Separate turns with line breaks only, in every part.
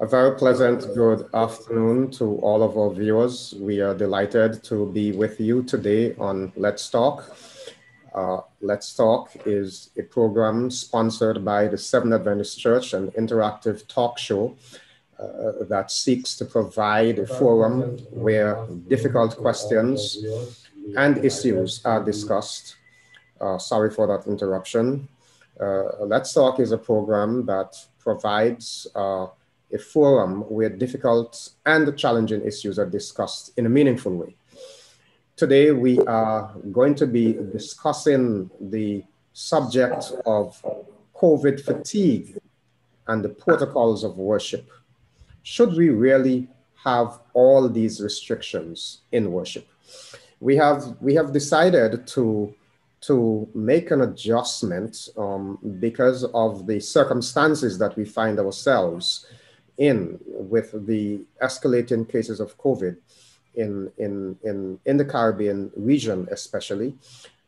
A very pleasant good afternoon to all of our viewers. We are delighted to be with you today on Let's Talk. Let's Talk is a program sponsored by the Seventh Adventist Church, an interactive talk show that seeks to provide a forum where difficult questions and issues are discussed. Sorry for that interruption. Let's Talk is a program that provides a forum where difficult and challenging issues are discussed in a meaningful way. Today, we are going to be discussing the subject of COVID fatigue and the protocols of worship. Should we really have all these restrictions in worship? We have decided to make an adjustment because of the circumstances that we find ourselves in with the escalating cases of COVID in the Caribbean region especially.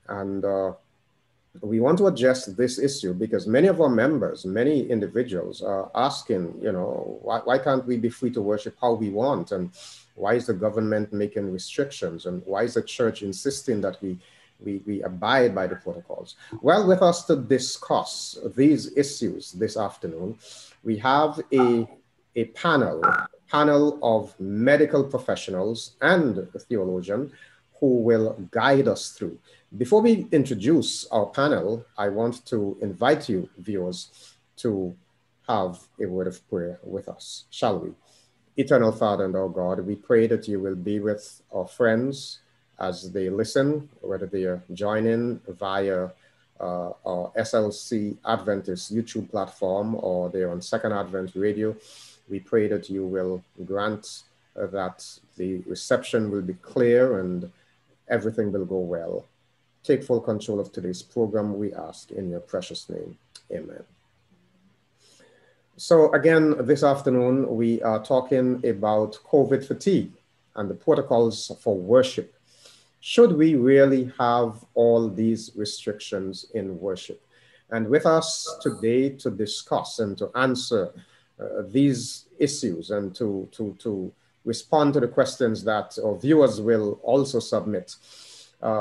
And we want to address this issue because many of our members, many individuals are asking, why can't we be free to worship how we want? And why is the government making restrictions? And why is the church insisting that we abide by the protocols? Well, with us to discuss these issues this afternoon, we have a panel of medical professionals and a theologian who will guide us through. Before we introduce our panel, I want to invite you, viewers, to have a word of prayer with us, shall we? Eternal Father and our God, we pray that you will be with our friends as they listen, whether they are joining via our SLC Adventist YouTube platform or they're on Second Advent Radio. We pray that you will grant that the reception will be clear and everything will go well. Take full control of today's program, we ask in your precious name. Amen. So again, this afternoon, we are talking about COVID fatigue and the protocols for worship. Should we really have all these restrictions in worship? And with us today to discuss and to answer these issues and to respond to the questions that our viewers will also submit,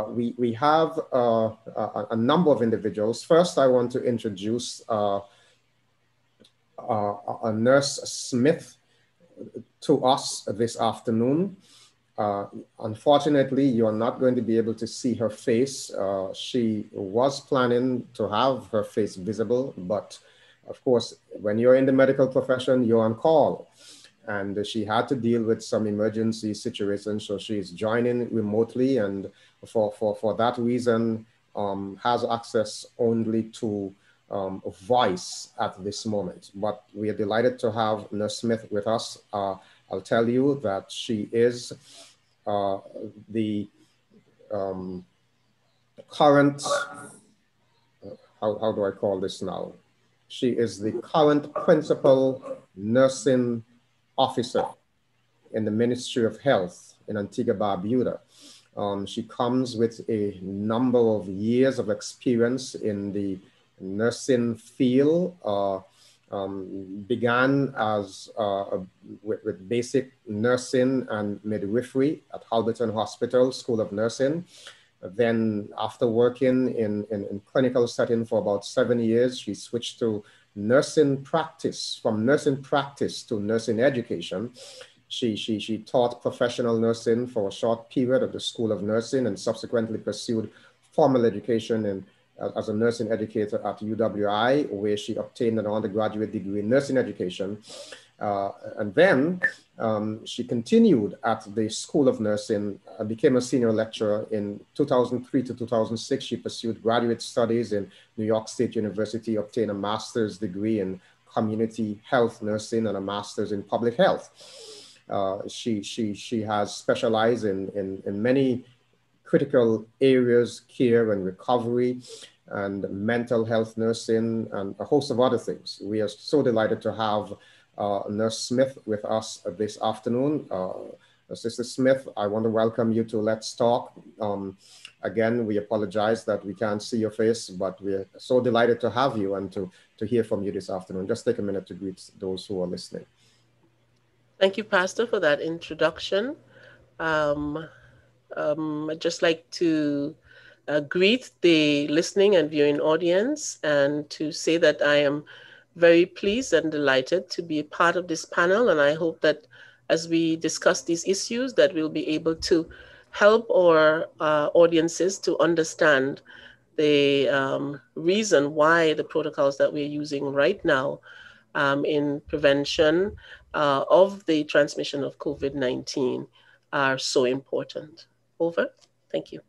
we have a number of individuals. First, I want to introduce a Nurse Smith to us this afternoon. Unfortunately, you're not going to be able to see her face. She was planning to have her face visible, but of course, when you're in the medical profession, you're on call. And she had to deal with some emergency situations, so she's joining remotely, and for that reason, has access only to voice at this moment. But we are delighted to have Nurse Smith with us. I'll tell you that she is the current, how do I call this now? She is the current principal nursing officer in the Ministry of Health in Antigua, Barbuda. She comes with a number of years of experience in the nursing field. Began as with basic nursing and midwifery at Halberton Hospital School of Nursing. Then after working in clinical setting for about 7 years, she switched to nursing practice, from nursing practice to nursing education. She taught professional nursing for a short period at the School of Nursing and subsequently pursued formal education as a nursing educator at UWI, where she obtained an undergraduate degree in nursing education. And then she continued at the School of Nursing, became a senior lecturer in 2003 to 2006. She pursued graduate studies in New York State University, obtained a master's degree in community health nursing and a master's in public health. She has specialized in many critical areas, care and recovery, and mental health nursing, and a host of other things. We are so delighted to have Nurse Smith with us this afternoon. Sister Smith, I want to welcome you to Let's Talk. Again, we apologize that we can't see your face, but we're so delighted to have you and to hear from you this afternoon. Just take a minute to greet those who are listening.
Thank you, Pastor, for that introduction. Um, I'd just like to greet the listening and viewing audience and to say that I am very pleased and delighted to be a part of this panel. And I hope that as we discuss these issues, that we'll be able to help our audiences to understand the reason why the protocols that we're using right now in prevention of the transmission of COVID-19 are so important. Over. Thank you.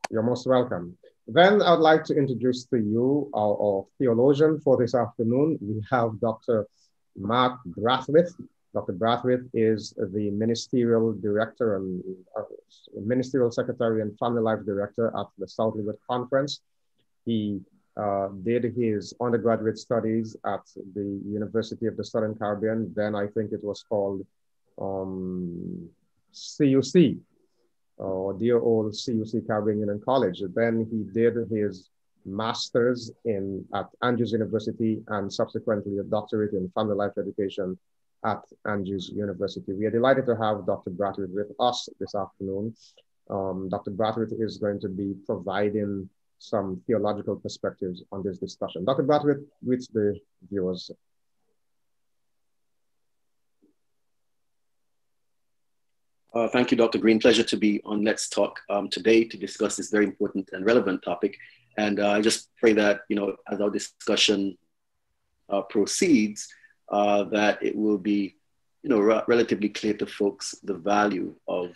You're most welcome. Then I'd like to introduce to you our theologian for this afternoon. We have Dr. Mark Braithwaite. Dr. Braithwaite is the Ministerial Director and Ministerial Secretary and Family Life Director at the South Leeward Conference. He did his undergraduate studies at the University of the Southern Caribbean. Then I think it was called CUC, dear old CUC Caribbean Union College. Then he did his master's at Andrews University and subsequently a doctorate in family life education at Andrews University. We are delighted to have Dr. Braithwaite with us this afternoon. Dr. Braithwaite is going to be providing some theological perspectives on this discussion. Dr. Braithwaite, with the viewers.
Thank you, Dr. Greene. Pleasure to be on Let's Talk today to discuss this very important and relevant topic. And I just pray that, as our discussion proceeds, that it will be, relatively clear to folks the value of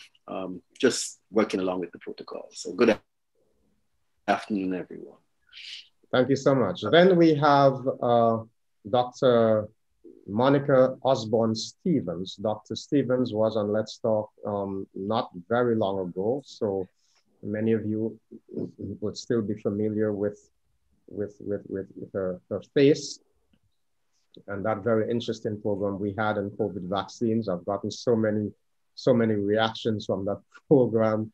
just working along with the protocol. So good afternoon, everyone.
Thank you so much. Then we have Dr. Monica Osborne-Stevens. Dr. Stevens was on Let's Talk not very long ago, so many of you would still be familiar with her face and that very interesting program we had on COVID vaccines. I've gotten so many reactions from that program.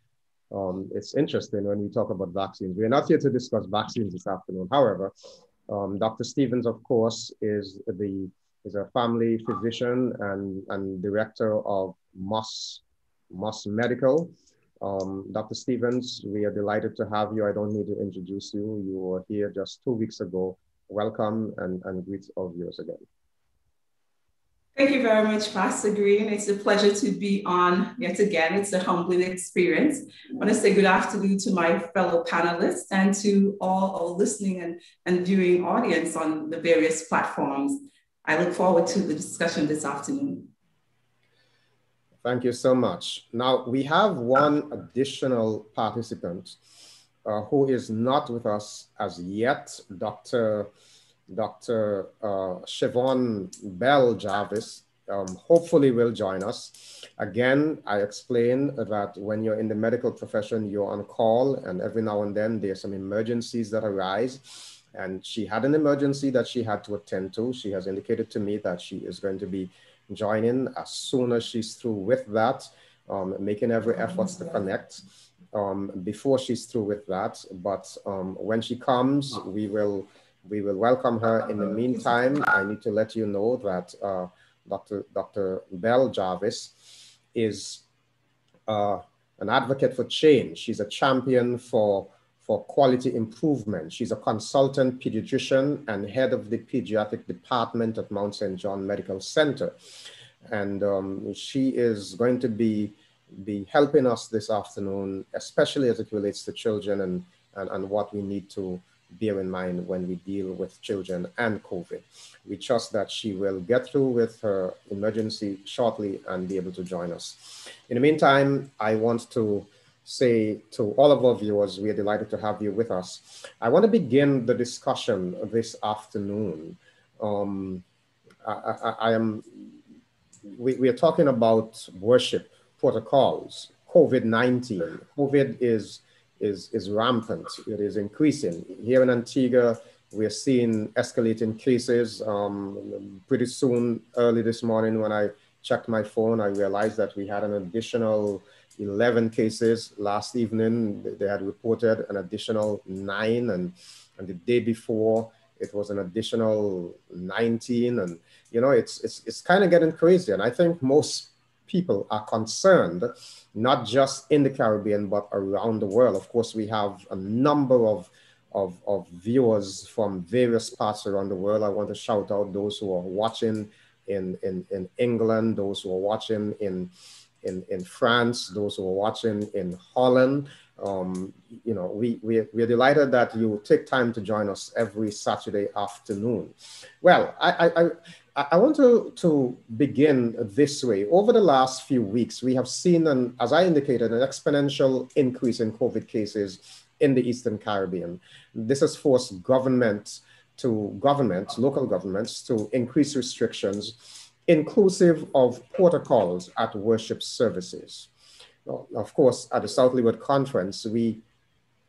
It's interesting when we talk about vaccines. We're not here to discuss vaccines this afternoon. However, Dr. Stevens, of course, is a family physician and director of Moss Medical. Dr. Stevens, we are delighted to have you. I don't need to introduce you. You were here just 2 weeks ago. Welcome and greet our viewers again.
Thank you very much, Pastor Greene. It's a pleasure to be on yet again. It's a humbling experience. I want to say good afternoon to my fellow panelists and to all our listening and viewing audience on the various platforms. I look forward to the discussion this afternoon.
Thank you so much. Now, we have one additional participant who is not with us as yet, Dr. Shivon Belle-Jarvis, hopefully will join us. Again, I explained that when you're in the medical profession, you're on call, and every now and then there's some emergencies that arise. And she had an emergency that she had to attend to. She has indicated to me that she is going to be joining as soon as she's through with that, making every effort to connect before she's through with that. But when she comes, we will welcome her. In the meantime, I need to let you know that Dr. Belle-Jarvis is an advocate for change. She's a champion for quality improvement. She's a consultant pediatrician and head of the pediatric department at Mount St. John Medical Center. And she is going to be helping us this afternoon, especially as it relates to children and what we need to bear in mind when we deal with children and COVID. We trust that she will get through with her emergency shortly and be able to join us. In the meantime, I want to say to all of our viewers, we are delighted to have you with us. I want to begin the discussion this afternoon. We are talking about worship protocols, COVID-19. COVID is rampant. It is increasing. Here in Antigua, we are seeing escalating cases. Pretty soon, early this morning, when I checked my phone, I realized that we had an additional 11 cases. Last evening, they had reported an additional 9, and the day before, it was an additional 19, and it's kind of getting crazy. And I think most people are concerned, not just in the Caribbean, but around the world. Of course, we have a number of viewers from various parts around the world. I want to shout out those who are watching in England, those who are watching in France, those who are watching in Holland. We're delighted that you take time to join us every Saturday afternoon. Well, I want to begin this way. Over the last few weeks, we have seen, as I indicated, an exponential increase in COVID cases in the Eastern Caribbean. This has forced local governments to increase restrictions, inclusive of protocols at worship services. Well, of course, at the South Leeward Conference, we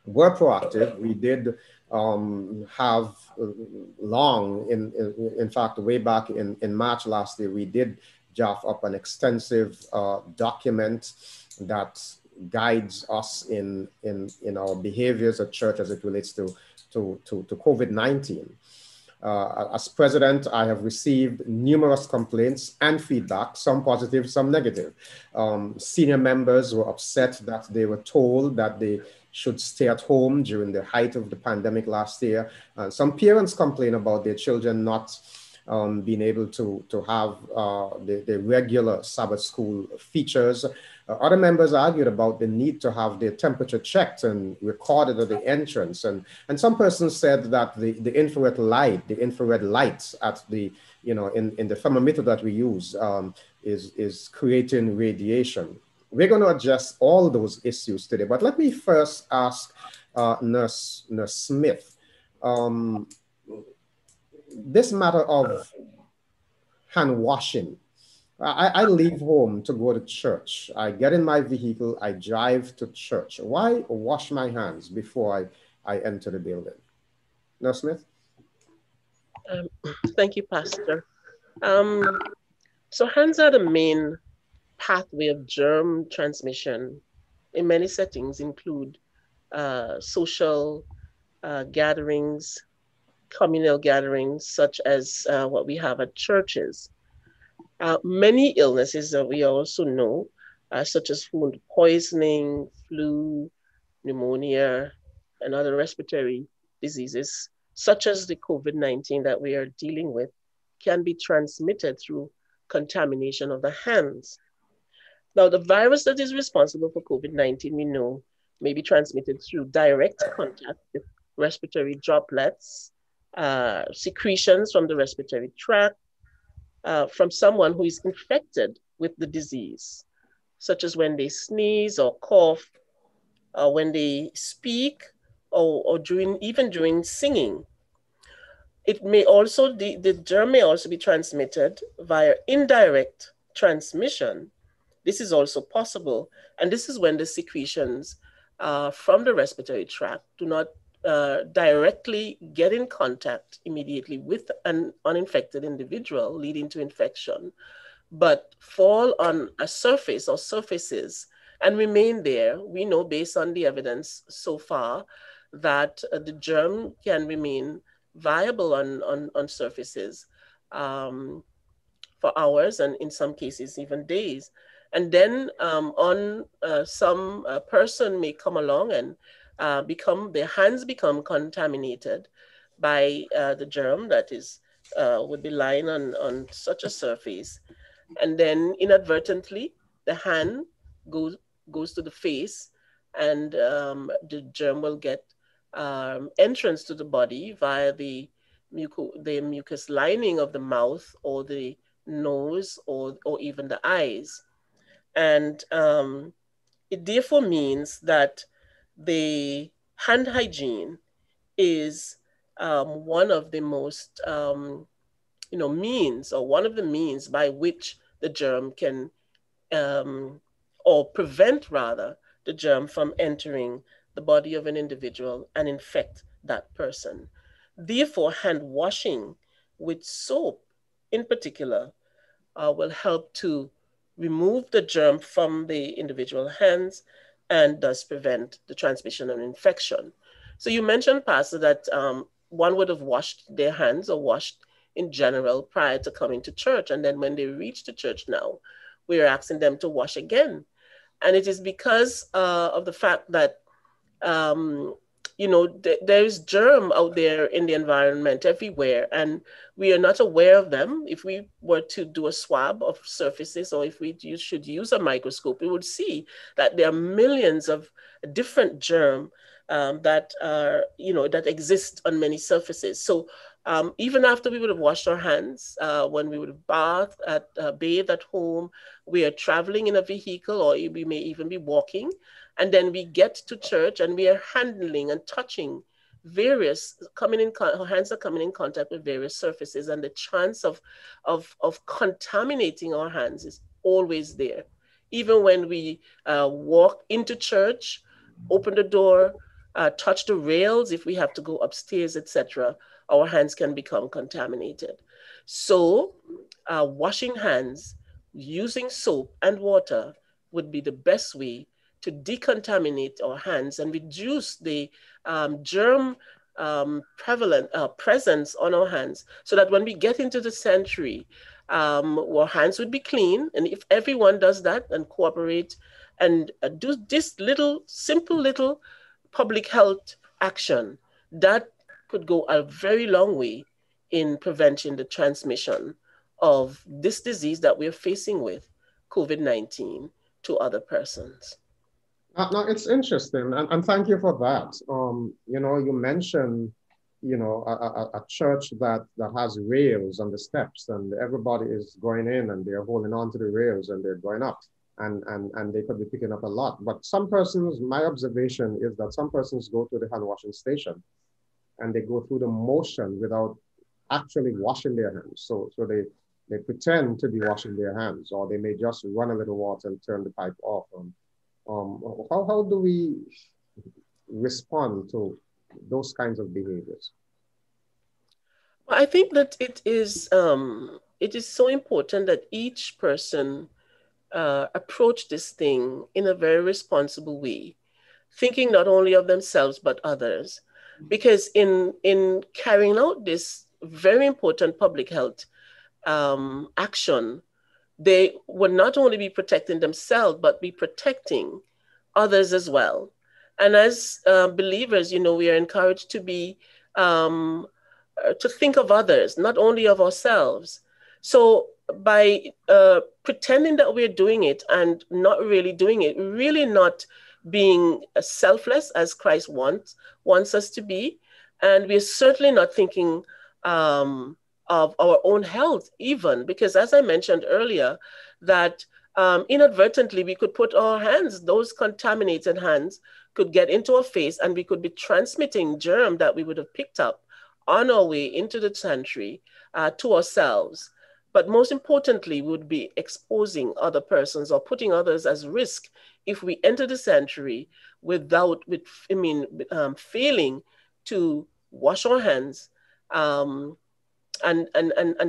were proactive. We did have in fact, way back in March last year, we did draft up an extensive document that guides us in our behaviors at church as it relates to COVID-19. As president, I have received numerous complaints and feedback, some positive, some negative. Senior members were upset that they were told that they should stay at home during the height of the pandemic last year. Some parents complain about their children not being able to have the regular Sabbath school features. Other members argued about the need to have their temperature checked and recorded at the entrance. And some persons said that the infrared lights at the, in the thermometer that we use is creating radiation. We're going to address all those issues today, but let me first ask Nurse Smith, this matter of hand washing. I leave home to go to church. I get in my vehicle, I drive to church. Why wash my hands before I enter the building? Nurse Smith?
Thank you, Pastor. So hands are the main pathway of germ transmission in many settings, include social gatherings, communal gatherings, such as what we have at churches. Many illnesses that we also know, such as food poisoning, flu, pneumonia, and other respiratory diseases, such as the COVID-19 that we are dealing with, can be transmitted through contamination of the hands. Now, the virus that is responsible for COVID-19, we know, may be transmitted through direct contact with respiratory droplets, secretions from the respiratory tract, from someone who is infected with the disease, such as when they sneeze or cough, when they speak, or even during singing. It may also, the germ may also be transmitted via indirect transmission. This is also possible. And this is when the secretions from the respiratory tract do not directly get in contact immediately with an uninfected individual, leading to infection, but fall on a surface or surfaces and remain there. We know, based on the evidence so far, that the germ can remain viable on surfaces for hours, and in some cases even days. And then some person may come along and their hands become contaminated by the germ that would be lying on such a surface. And then inadvertently, the hand goes to the face, and the germ will get entrance to the body via the mucous lining of the mouth or the nose or even the eyes. And it therefore means that the hand hygiene is one of the most, means, or one of the means by which the germ can, or prevent rather, the germ from entering the body of an individual and infect that person. Therefore, hand washing with soap in particular will help to remove the germ from the individual hands and thus prevent the transmission of infection. So you mentioned, Pastor, that one would have washed their hands or washed in general prior to coming to church. And then when they reach the church now, we are asking them to wash again. And it is because of the fact that, there is germ out there in the environment everywhere, and we are not aware of them. If we were to do a swab of surfaces, or if we should use a microscope, we would see that there are millions of different germ that are, that exist on many surfaces. So even after we would have washed our hands, when we would have bathed at home, we are traveling in a vehicle, or we may even be walking, and then we get to church and we are handling and touching various, our hands are coming in contact with various surfaces, and the chance of contaminating our hands is always there. Even when we walk into church, open the door, touch the rails, if we have to go upstairs, etc., our hands can become contaminated. So washing hands using soap and water would be the best way to decontaminate our hands and reduce the germ presence on our hands, so that when we get into the sanctuary, our hands would be clean. And if everyone does that and cooperate and do this simple little public health action, that could go a very long way in preventing the transmission of this disease that we're facing with, COVID-19, to other persons.
Now it's interesting, and thank you for that. You mentioned, a church that has rails on the steps, and everybody is going in and they're holding on to the rails and they're going up, and they could be picking up a lot. But some persons, my observation is that some persons go to the hand washing station and they go through the motion without actually washing their hands. So they pretend to be washing their hands, or they may just run a little water and turn the pipe off. How do we respond to those kinds of behaviors?
Well, I think that it is so important that each person approach this thing in a very responsible way, thinking not only of themselves but others, because in carrying out this very important public health action, they would not only be protecting themselves, but be protecting others as well. And as believers, we are encouraged to be, to think of others, not only of ourselves. So by pretending that we're doing it and not really doing it, really not being selfless as Christ wants us to be, and we're certainly not thinking of our own health even, because as I mentioned earlier, that inadvertently we could put our hands, those contaminated hands could get into our face, and we could be transmitting germ that we would have picked up on our way into the sanctuary to ourselves. But most importantly, we would be exposing other persons or putting others at risk if we enter the sanctuary failing to wash our hands. And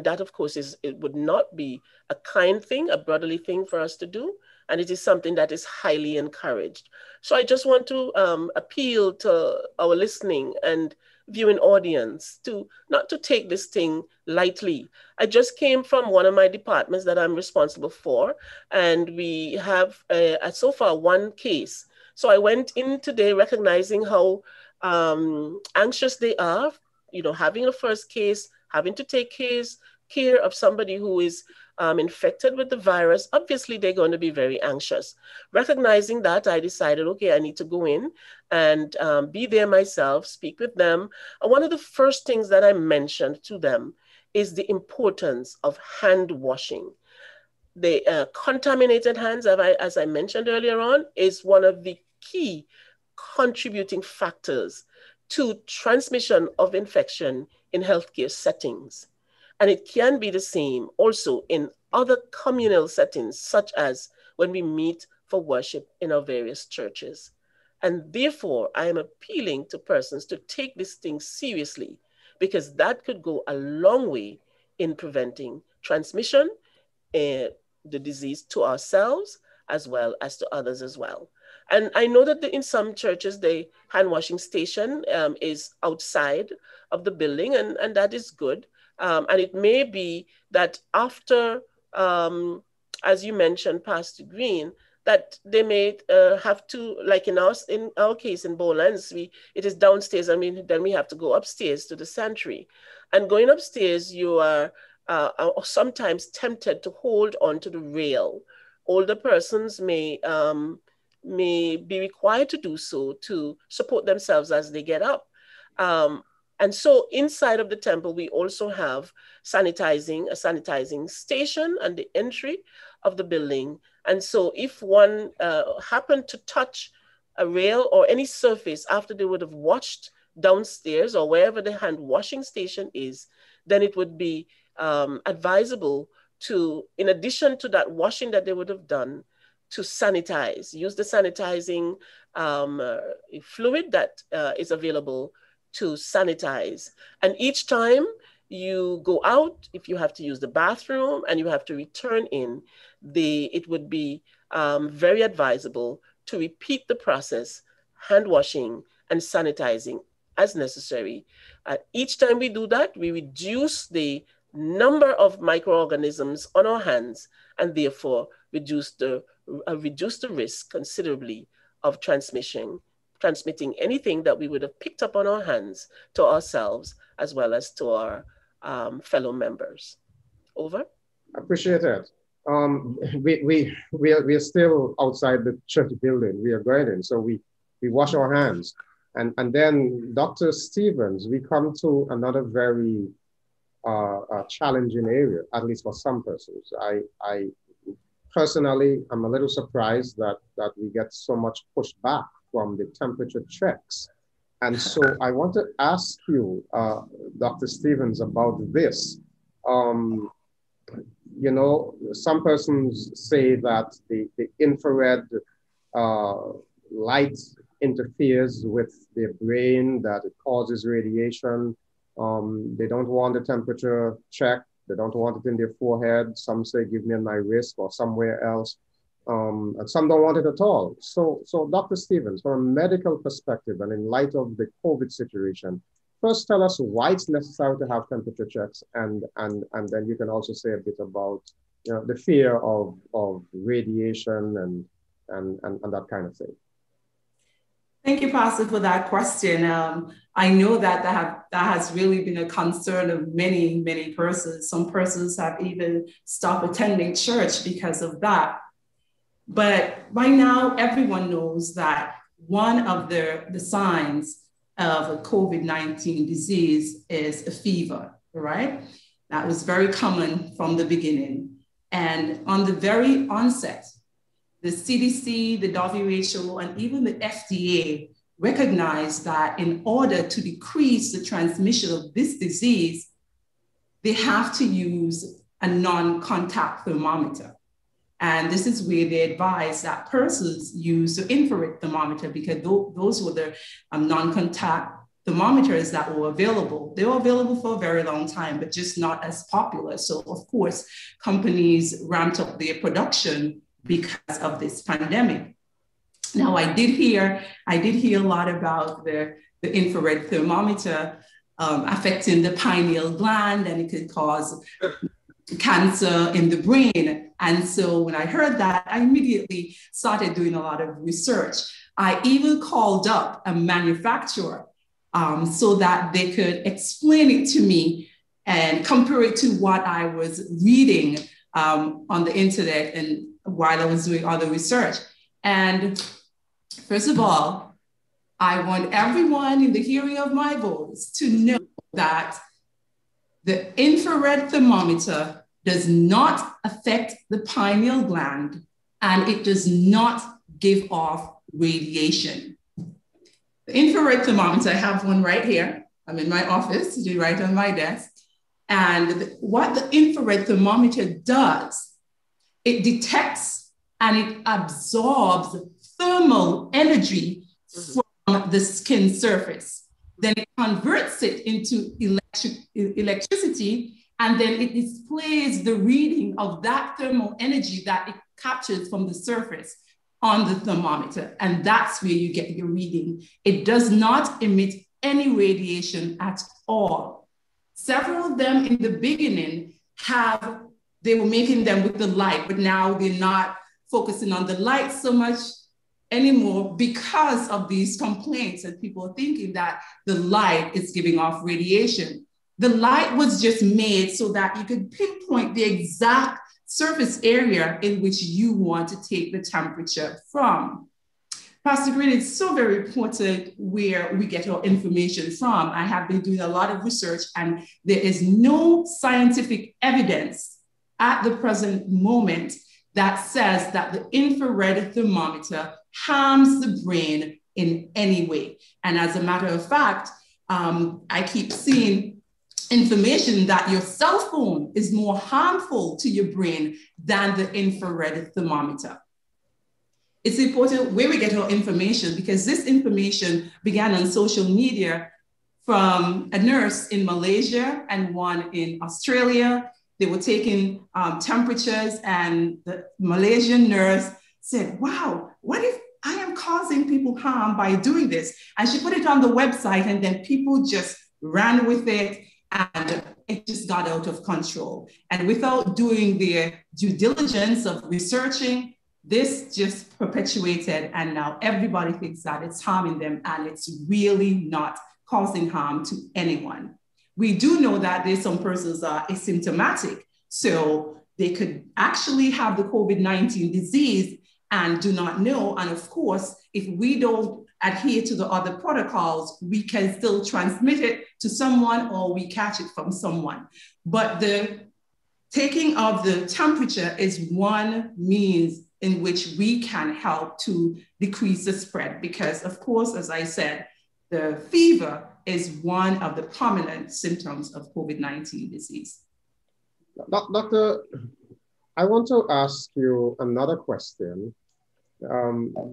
that, of course, it would not be a kind thing, a brotherly thing for us to do. And it is something that is highly encouraged. So I just want to appeal to our listening and viewing audience to not to take this thing lightly. I just came from one of my departments that I'm responsible for, and we have so far one case. So I went in today recognizing how anxious they are, having a first case, having to take care of somebody who is infected with the virus. Obviously, they're going to be very anxious. Recognizing that, I decided, okay, I need to go in and be there myself, speak with them. And one of the first things that I mentioned to them is the importance of hand washing. The contaminated hands, as I mentioned earlier on, is one of the key contributing factors to transmission of infection in healthcare settings. And it can be the same also in other communal settings, such as when we meet for worship in our various churches. And therefore, I am appealing to persons to take this thing seriously, because that could go a long way in preventing transmission, the disease to ourselves, as well as to others as well. And I know that in some churches, the hand washing station is outside of the building, and that is good. And it may be that after, as you mentioned, Pastor Greene, that they may have to, like in our case in Bowlands, it is downstairs. I mean, then we have to go upstairs to the sanctuary. And going upstairs, you are sometimes tempted to hold onto the rail. Older persons may be required to do so to support themselves as they get up. And so inside of the temple, we also have a sanitizing station and the entry of the building. And so if one happened to touch a rail or any surface after they would have washed downstairs or wherever the hand washing station is, then it would be advisable to, in addition to that washing that they would have done, to sanitize, use the sanitizing fluid that is available to sanitize. And each time you go out, if you have to use the bathroom and you have to return in, it would be very advisable to repeat the process, hand washing and sanitizing as necessary. Each time we do that, we reduce the number of microorganisms on our hands and therefore reduce the risk considerably of transmitting anything that we would have picked up on our hands to ourselves as well as to our fellow members. Over.
Appreciate it. We are still outside the church building. We are going in, so we wash our hands, and then Dr. Stevens, we come to another very challenging area, at least for some persons. I personally, I'm a little surprised that we get so much pushback from the temperature checks. And so I want to ask you, Dr. Stevens, about this. You know, some persons say that the infrared light interferes with their brain, that it causes radiation. They don't want the temperature checked. They don't want it in their forehead. Some say, give me on my wrist or somewhere else. And some don't want it at all. So Dr. Stevens, from a medical perspective and in light of the COVID situation, first tell us why it's necessary to have temperature checks, and then you can also say a bit about, you know, the fear of radiation and that kind of thing.
Thank you, Pastor, for that question. I know that has really been a concern of many, many persons. Some persons have even stopped attending church because of that. But by now, everyone knows that one of the signs of a COVID-19 disease is a fever, right? That was very common from the beginning. And on the very onset, the CDC, the WHO, and even the FDA recognized that in order to decrease the transmission of this disease, they have to use a non-contact thermometer. And this is where they advise that persons use the infrared thermometer, because those were the non-contact thermometers that were available. They were available for a very long time, but just not as popular. So of course, companies ramped up their production because of this pandemic. Now, I did hear a lot about the infrared thermometer affecting the pineal gland, and it could cause cancer in the brain. And so when I heard that, I immediately started doing a lot of research. I even called up a manufacturer so that they could explain it to me and compare it to what I was reading on the internet and while I was doing other research. And first of all, I want everyone in the hearing of my voice to know that the infrared thermometer does not affect the pineal gland, and it does not give off radiation. The infrared thermometer, I have one right here. I'm in my office, it's right on my desk. And what the infrared thermometer does, it detects and it absorbs thermal energy from the skin surface. Then it converts it into electricity, and then it displays the reading of that thermal energy that it captures from the surface on the thermometer, and that's where you get your reading. It does not emit any radiation at all. Several of them in the beginning they were making them with the light, but now they're not focusing on the light so much anymore because of these complaints and people thinking that the light is giving off radiation. The light was just made so that you could pinpoint the exact surface area in which you want to take the temperature from. Pastor Greene, it's so very important where we get our information from. I have been doing a lot of research, and there is no scientific evidence at the present moment that says that the infrared thermometer harms the brain in any way. And as a matter of fact, I keep seeing information that your cell phone is more harmful to your brain than the infrared thermometer. It's important where we get our information, because this information began on social media from a nurse in Malaysia and one in Australia. They were taking temperatures, and the Malaysian nurse said, wow, what if I am causing people harm by doing this? And she put it on the website, and then people just ran with it, and it just got out of control. And without doing their due diligence of researching, this just perpetuated, and now everybody thinks that it's harming them, and it's really not causing harm to anyone. We do know that there's some persons are asymptomatic, so they could actually have the COVID-19 disease and do not know. And of course, if we don't adhere to the other protocols, we can still transmit it to someone, or we catch it from someone. But the taking of the temperature is one means in which we can help to decrease the spread, because of course, as I said, the fever is one of the prominent symptoms of COVID-19 disease.
Doctor, I want to ask you another question,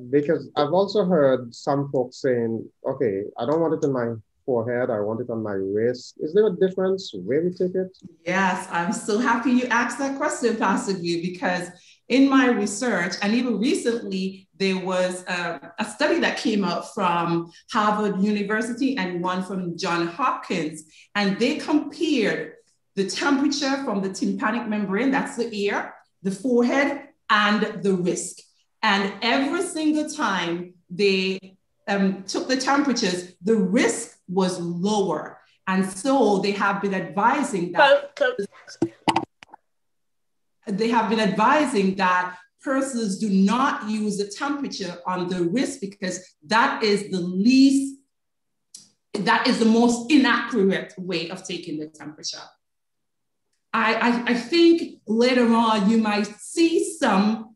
because I've also heard some folks saying, okay, I don't want it in my forehead, I want it on my wrist. Is there a difference where we take it?
Yes, I'm so happy you asked that question, Pastor Greene, because in my research, and even recently, there was a study that came out from Harvard University and one from Johns Hopkins, and they compared the temperature from the tympanic membrane, that's the ear, the forehead, and the wrist. And every single time they took the temperatures, the risk was lower. And so they have been advising that persons do not use the temperature on the wrist, because that is the most inaccurate way of taking the temperature. I think later on you might see some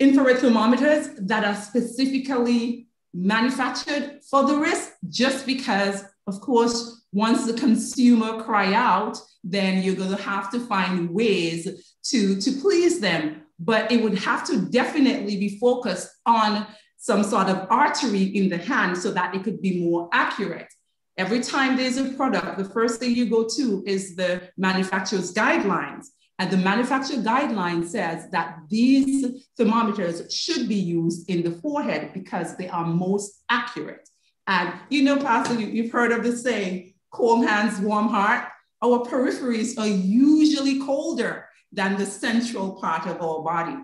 infrared thermometers that are specifically manufactured for the wrist, just because, of course, once the consumer cry out, then you're going to have to find ways to please them. But it would have to definitely be focused on some sort of artery in the hand so that it could be more accurate. Every time there's a product, the first thing you go to is the manufacturer's guidelines. And the manufacturer guideline says that these thermometers should be used in the forehead because they are most accurate. And you know, Pastor, you've heard of the saying, cold hands, warm heart. Our peripheries are usually colder than the central part of our body.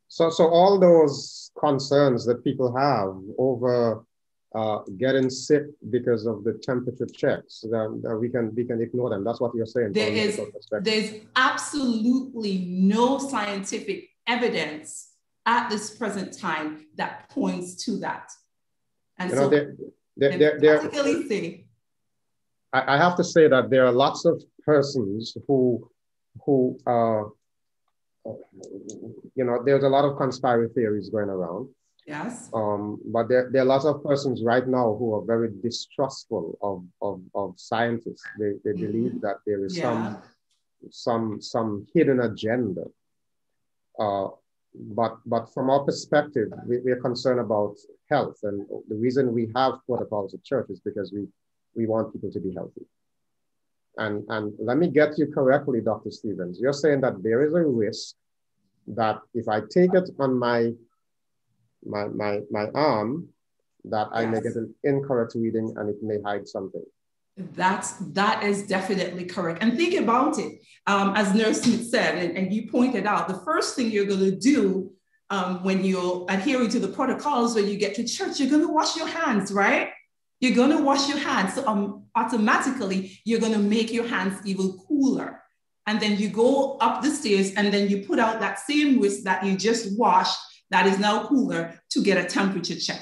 So all those concerns that people have over getting sick because of the temperature checks, we can ignore them. That's what you're saying.
There's absolutely no scientific evidence at this present time that points to that. And
I have to say that there are lots of persons who there's a lot of conspiracy theories going around.
Yes.
But there are lots of persons right now who are very distrustful of scientists. They believe that there is some hidden agenda. But from our perspective, we are concerned about health, and the reason we have protocols at church is because we want people to be healthy. And let me get you correctly, Dr. Stevens. You're saying that there is a risk that if I take it on my my arm, that I may get an incorrect reading and it may hide something.
That is definitely correct. And think about it, as Nurse Smith said, and you pointed out, the first thing you're going to do when you're adhering to the protocols when you get to church, you're going to wash your hands, right? You're going to wash your hands. So automatically, you're going to make your hands even cooler. And then you go up the stairs and then you put out that same wrist that you just washed that is now cooler to get a temperature check.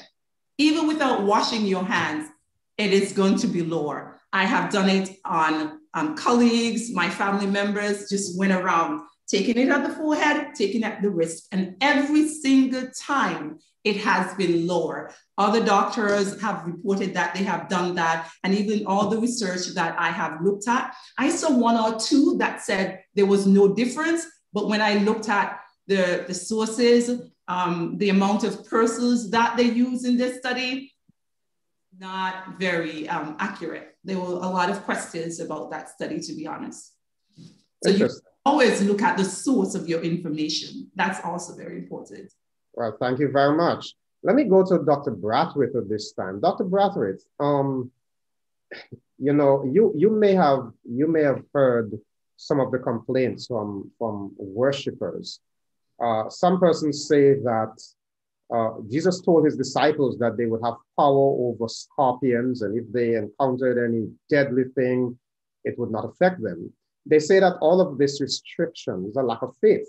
Even without washing your hands, it is going to be lower. I have done it on colleagues, my family members just went around taking it at the forehead, taking it at the wrist, and every single time it has been lower. Other doctors have reported that they have done that, and even all the research that I have looked at, I saw one or two that said there was no difference, but when I looked at the sources, the amount of persons that they use in this study, not very accurate. There were a lot of questions about that study, to be honest. So you always look at the source of your information. That's also very important.
Well, thank you very much. Let me go to Dr. Braithwaite at this time. Dr. Braithwaite, you know, you may have heard some of the complaints from worshipers. Some persons say that Jesus told his disciples that they would have power over scorpions, and if they encountered any deadly thing, it would not affect them. They say that all of this restriction is a lack of faith.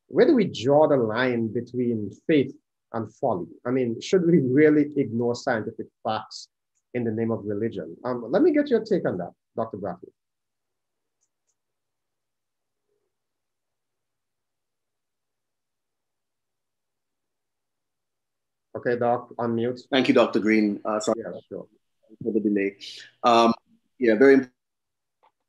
Where do we draw the line between faith and folly? I mean, should we really ignore scientific facts in the name of religion? Let me get your take on that, Dr. Braithwaite. Okay, Doc, unmute.
Thank you, Dr. Greene. Sorry
sure.
for the delay. Yeah, very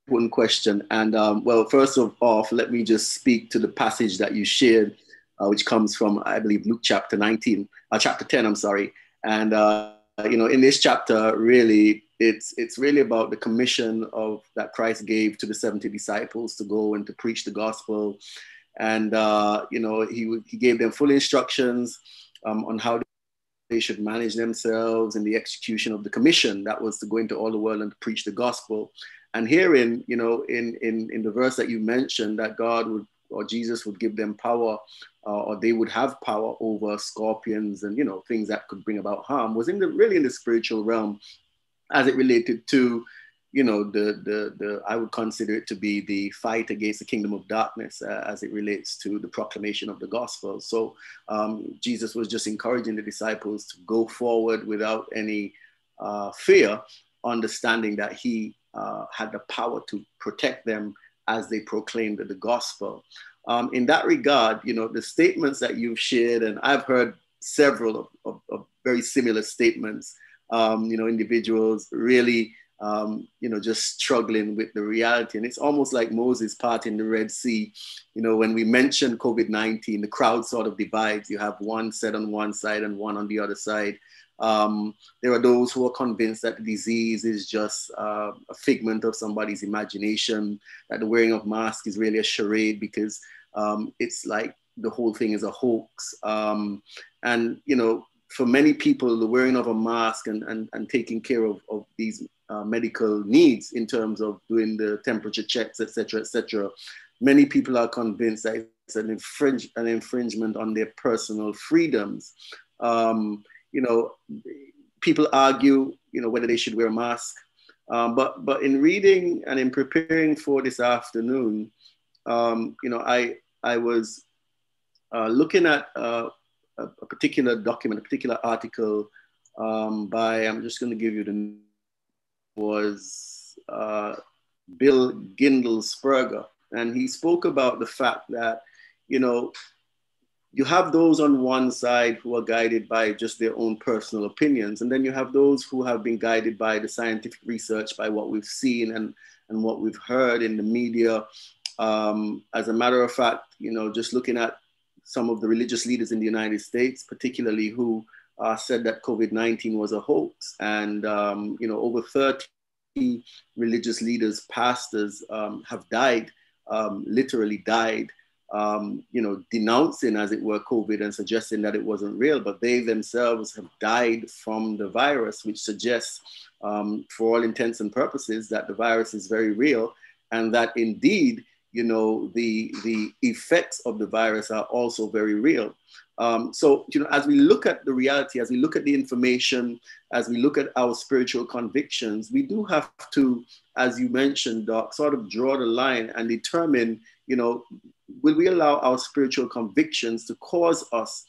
important question. And well, first of all, let me just speak to the passage that you shared, which comes from, I believe, Luke chapter 10, I'm sorry. And, you know, in this chapter, really, it's really about the commission of that Christ gave to the 70 disciples to go and to preach the gospel. And, you know, he gave them full instructions on how they should manage themselves in the execution of the commission that was to go into all the world and to preach the gospel. And herein, you know, in the verse that you mentioned, that God would, or Jesus would give them power, or they would have power over scorpions and, you know, things that could bring about harm, was really in the spiritual realm, as it related to, you know, I would consider it to be the fight against the kingdom of darkness as it relates to the proclamation of the gospel. So Jesus was just encouraging the disciples to go forward without any fear, understanding that he had the power to protect them as they proclaimed the gospel. In that regard, you know, the statements that you've shared, and I've heard several of very similar statements, you know, individuals really, you know, just struggling with the reality. And it's almost like Moses parting the Red Sea. You know, when we mention COVID-19, the crowd sort of divides. You have one set on one side and one on the other side. There are those who are convinced that the disease is just a figment of somebody's imagination, that the wearing of masks is really a charade because it's like the whole thing is a hoax. And, you know, for many people, the wearing of a mask and taking care of these medical needs in terms of doing the temperature checks, etc., many people are convinced that it's an infringement on their personal freedoms. You know, people argue, you know, whether they should wear a mask. But in reading and in preparing for this afternoon, you know, I was looking at a particular document, a particular article by, I'm just going to give you the name, was Bill Gindelsperger. And he spoke about the fact that, you know, you have those on one side who are guided by just their own personal opinions. And then you have those who have been guided by the scientific research, by what we've seen and what we've heard in the media. As a matter of fact, you know, just looking at some of the religious leaders in the United States, particularly who said that COVID-19 was a hoax. And, you know, over 30 religious leaders, pastors have died, literally died denouncing, as it were, COVID and suggesting that it wasn't real, but they themselves have died from the virus, which suggests, for all intents and purposes, that the virus is very real, and that indeed, the effects of the virus are also very real. So, as we look at the reality, as we look at the information, as we look at our spiritual convictions, we do have to, as you mentioned, Doc, sort of draw the line and determine, will we allow our spiritual convictions to cause us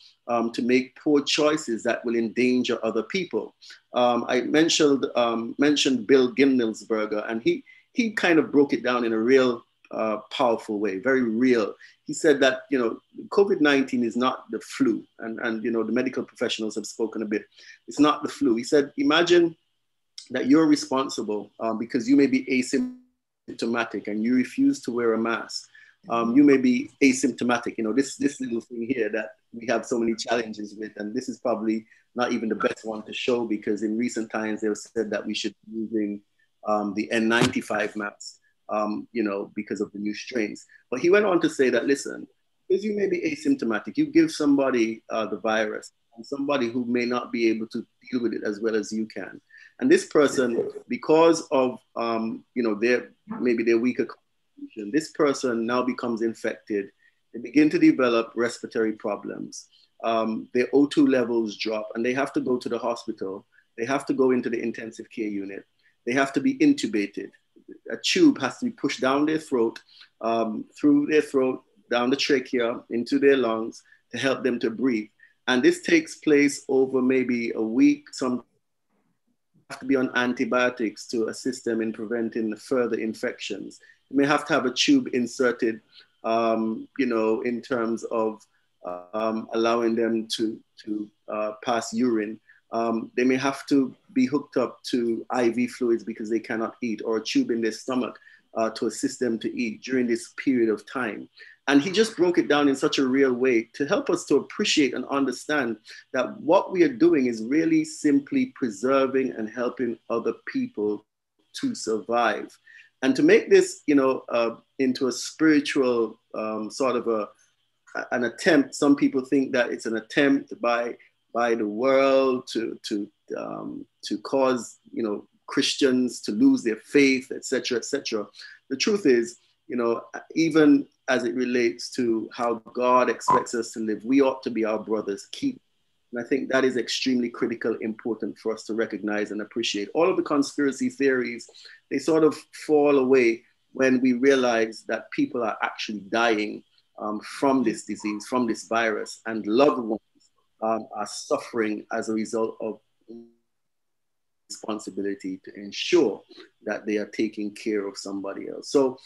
to make poor choices that will endanger other people? I mentioned Bill Gimnelsberger, and he kind of broke it down in a real powerful way, very real. He said that, COVID-19 is not the flu. And the medical professionals have spoken a bit. It's not the flu. He said, imagine that you're responsible because you may be asymptomatic and you refuse to wear a mask. You may be asymptomatic. This little thing here that we have so many challenges with, and this is probably not even the best one to show, because in recent times they've said that we should be using the N95 mask. Because of the new strains. But he went on to say that, listen, because you may be asymptomatic, you give somebody the virus, and somebody who may not be able to deal with it as well as you can. And this person, because of, their weaker constitution, this person now becomes infected. They begin to develop respiratory problems. Their O2 levels drop, and they have to go to the hospital. They have to go into the intensive care unit. They have to be intubated. A tube has to be pushed down their throat, through their throat, down the trachea, into their lungs to help them to breathe. And this takes place over maybe a week. Some have to be on antibiotics to assist them in preventing further infections. You may have to have a tube inserted, in terms of allowing them to pass urine. They may have to be hooked up to IV fluids because they cannot eat, or a tube in their stomach to assist them to eat during this period of time. And he just broke it down in such a real way to help us to appreciate and understand that what we are doing is really simply preserving and helping other people to survive. And to make this, into a spiritual sort of an attempt, some people think that it's an attempt by the world to cause, Christians to lose their faith, etc., etc. The truth is, even as it relates to how God expects us to live, we ought to be our brother's keeper. And I think that is extremely critical, important for us to recognize and appreciate. All of the conspiracy theories, they sort of fall away when we realize that people are actually dying from this disease, from this virus, and loved ones are suffering as a result of responsibility to ensure that they are taking care of somebody else. So,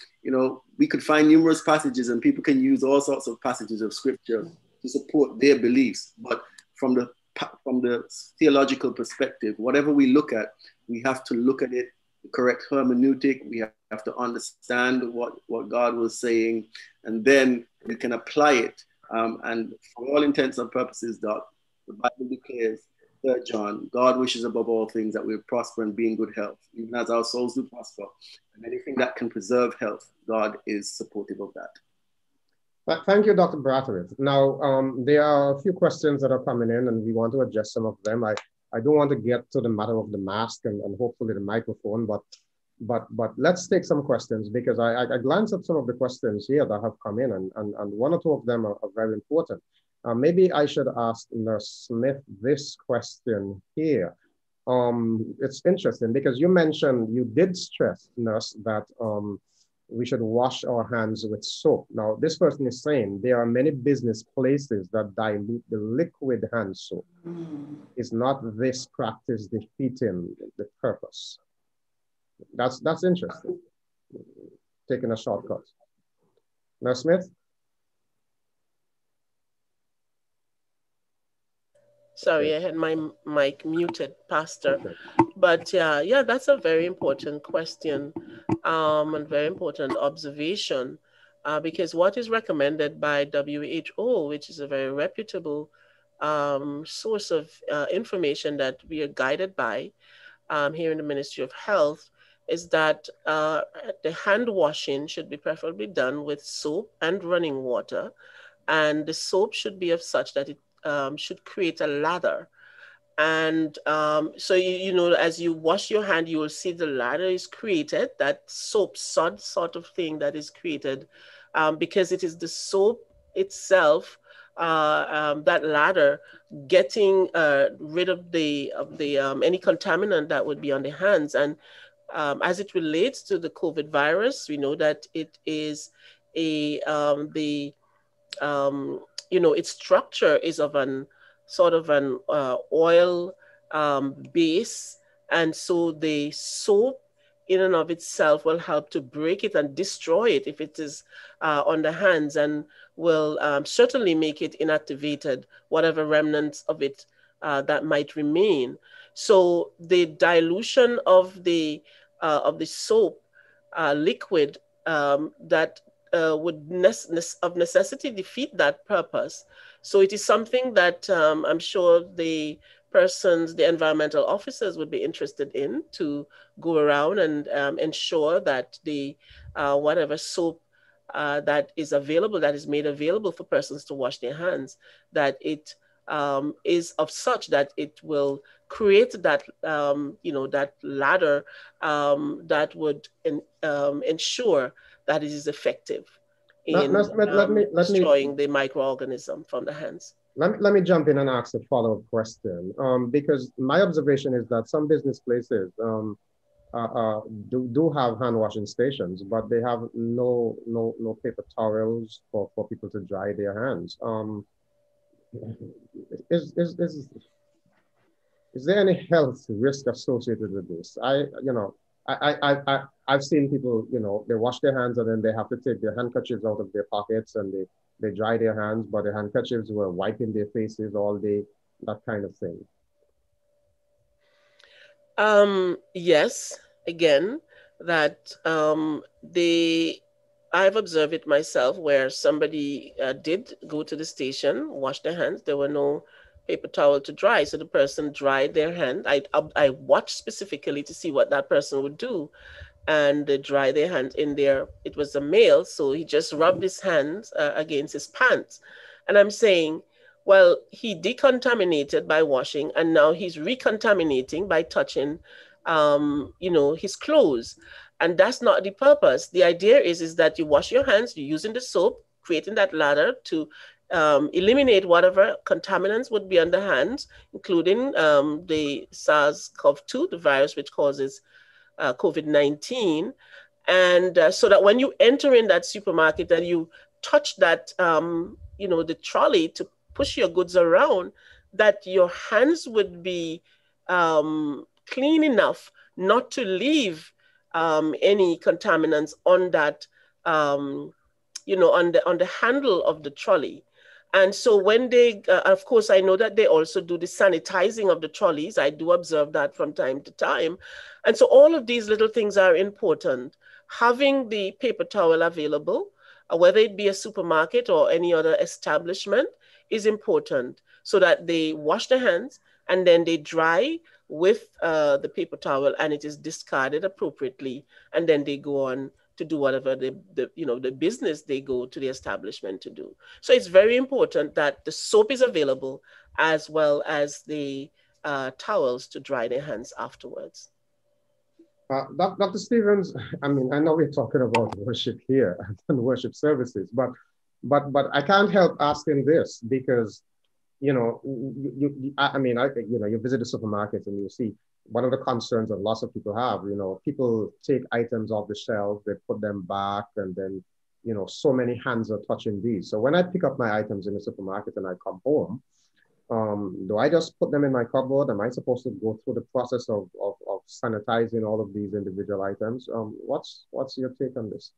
we could find numerous passages, and people can use all sorts of passages of scripture to support their beliefs. But from the theological perspective, whatever we look at, we have to look at it, the correct hermeneutic. We have to understand what God was saying, and then we can apply it. And for all intents and purposes, Doc, the Bible declares, 3 John, God wishes above all things that we prosper and be in good health, even as our souls do prosper. And anything that can preserve health, God is supportive of that.
Thank you, Dr. Braithwaite. Now, there are a few questions that are coming in, and we want to address some of them. I don't want to get to the matter of the mask and hopefully the microphone, but let's take some questions, because I glanced at some of the questions here that have come in, and one or two of them are very important. Maybe I should ask Nurse Smith this question here. It's interesting because you did stress, Nurse, that we should wash our hands with soap. Now, this person is saying there are many business places that dilute the liquid hand soap. Is not this practice defeating the purpose? That's interesting. Taking a shortcut. Nurse Smith?
Sorry, I had my mic muted, Pastor. But yeah, that's a very important question and very important observation, because what is recommended by WHO, which is a very reputable source of information that we are guided by here in the Ministry of Health, is that the hand washing should be preferably done with soap and running water. And the soap should be of such that it should create a lather. And so, you know, as you wash your hand, you will see the lather is created, that soap sod sort of thing that is created, because it is the soap itself, that lather, getting rid of the any contaminant that would be on the hands. And as it relates to the COVID virus, we know that it is you know, its structure is of an sort of an oil base. And so the soap in and of itself will help to break it and destroy it if it is on the hands, and will certainly make it inactivated, whatever remnants of it that might remain. So the dilution of the soap liquid that would of necessity defeat that purpose. So it is something that I'm sure the environmental officers would be interested in, to go around and ensure that the whatever soap that is available, that is made available for persons to wash their hands, that it is of such that it will create that you know, that ladder that would ensure that it is effective in destroying the microorganism from the hands.
Let me jump in and ask a follow-up question, because my observation is that some business places do have hand washing stations, but they have no paper towels for people to dry their hands. Is there any health risk associated with this? I've seen people, you know, they wash their hands and then they have to take their handkerchiefs out of their pockets and they dry their hands, but the handkerchiefs were wiping their faces all day, that kind of thing.
Yes, again, that I've observed it myself, where somebody did go to the station, wash their hands. There were no paper towel to dry, so the person dried their hand. I watched specifically to see what that person would do, and they dry their hand in there. It was a male, so he just rubbed his hands against his pants. And I'm saying, well, he decontaminated by washing, and now he's recontaminating by touching, you know, his clothes. And that's not the purpose. The idea is that you wash your hands, you're using the soap, creating that lather to eliminate whatever contaminants would be on the hands, including the SARS-CoV-2, the virus which causes COVID-19. And so that when you enter in that supermarket and you touch that, you know, the trolley to push your goods around, that your hands would be clean enough not to leave any contaminants on that, you know, on the handle of the trolley. And so when they, of course, I know that they also do the sanitizing of the trolleys. I do observe that from time to time. And so all of these little things are important. Having the paper towel available, whether it be a supermarket or any other establishment, is important, so that they wash their hands and then they dry with the paper towel, and it is discarded appropriately, and then they go on to do whatever the business they go to the establishment to do. So it's very important that the soap is available, as well as the towels to dry their hands afterwards.
Dr. Stevens, I mean, I know we're talking about worship here and worship services, but I can't help asking this, because, you know, you visit the supermarket and you see one of the concerns that lots of people have, you know, people take items off the shelf, they put them back, and then, you know, so many hands are touching these. So when I pick up my items in the supermarket and I come home, do I just put them in my cupboard? Am I supposed to go through the process of sanitizing all of these individual items? What's your take on this?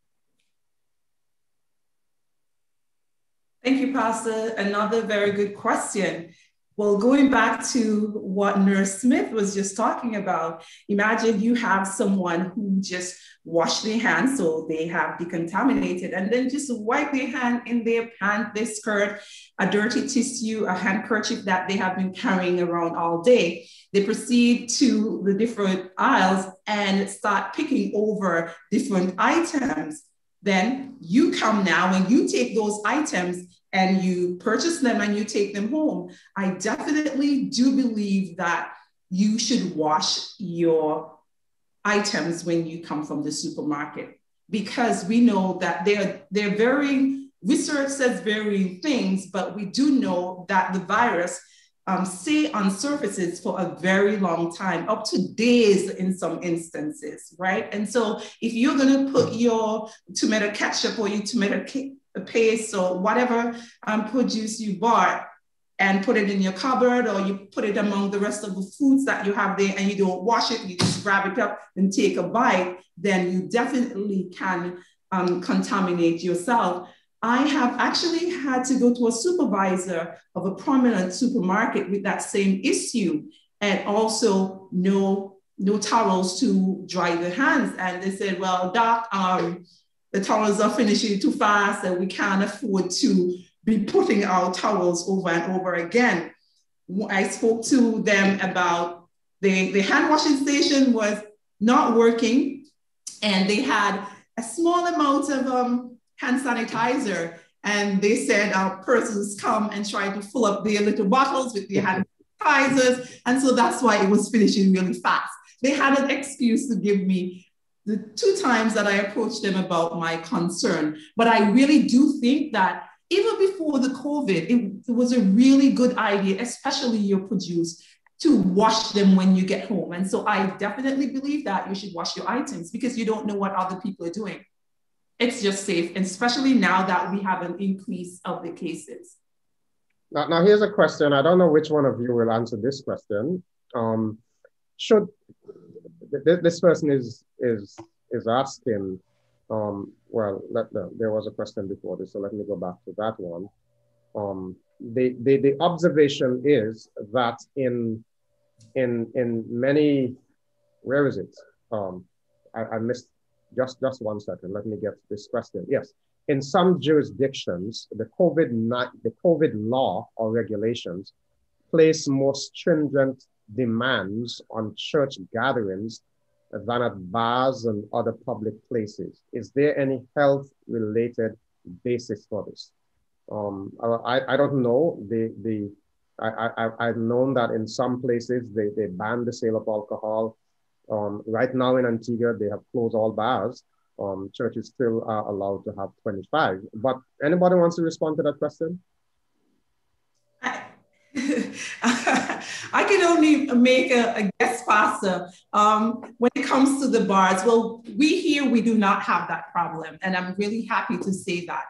Thank you, Pastor. Another very good question. Well, going back to what Nurse Smith was just talking about, imagine you have someone who just washed their hands, so they have decontaminated, and then just wipe their hand in their pants, their skirt, a dirty tissue, a handkerchief that they have been carrying around all day. They proceed to the different aisles and start picking over different items. Then you come now and you take those items and you purchase them and you take them home. I definitely do believe that you should wash your items when you come from the supermarket, because we know that they're varying, research says varying things, but we do know that the virus stay on surfaces for a very long time, up to days in some instances, right? And so if you're gonna put your tomato ketchup or your tomato paste or whatever produce you bought and put it in your cupboard, or you put it among the rest of the foods that you have there and you don't wash it, you just grab it up and take a bite, then you definitely can contaminate yourself. I have actually had to go to a supervisor of a prominent supermarket with that same issue, and also no towels to dry the hands. And they said, well, Doc, the towels are finishing too fast and we can't afford to be putting our towels over and over again. I spoke to them about the hand washing station was not working, and they had a small amount of hand sanitizer, and they said persons come and try to fill up their little bottles with their hand sanitizers, and so that's why it was finishing really fast. They had an excuse to give me the 2 times that I approached them about my concern. But I really do think that even before the COVID, it was a really good idea, especially your produce, to wash them when you get home. And so I definitely believe that you should wash your items, because you don't know what other people are doing. It's just safe, and especially now that we have an increase of the cases.
Now here's a question. I don't know which one of you will answer this question. This person is asking, there was a question before this, so let me go back to that one. The observation is that in many, where is it? I missed, just 1 second, let me get this question. Yes, in some jurisdictions, the COVID law or regulations place more stringent demands on church gatherings than at bars and other public places. Is there any health-related basis for this? I don't know. I've known that in some places they ban the sale of alcohol. Right now in Antigua, they have closed all bars. Churches still are allowed to have 25. But anybody wants to respond to that question?
I can only make a guess, Pastor. When it comes to the bars, well, we do not have that problem, and I'm really happy to say that.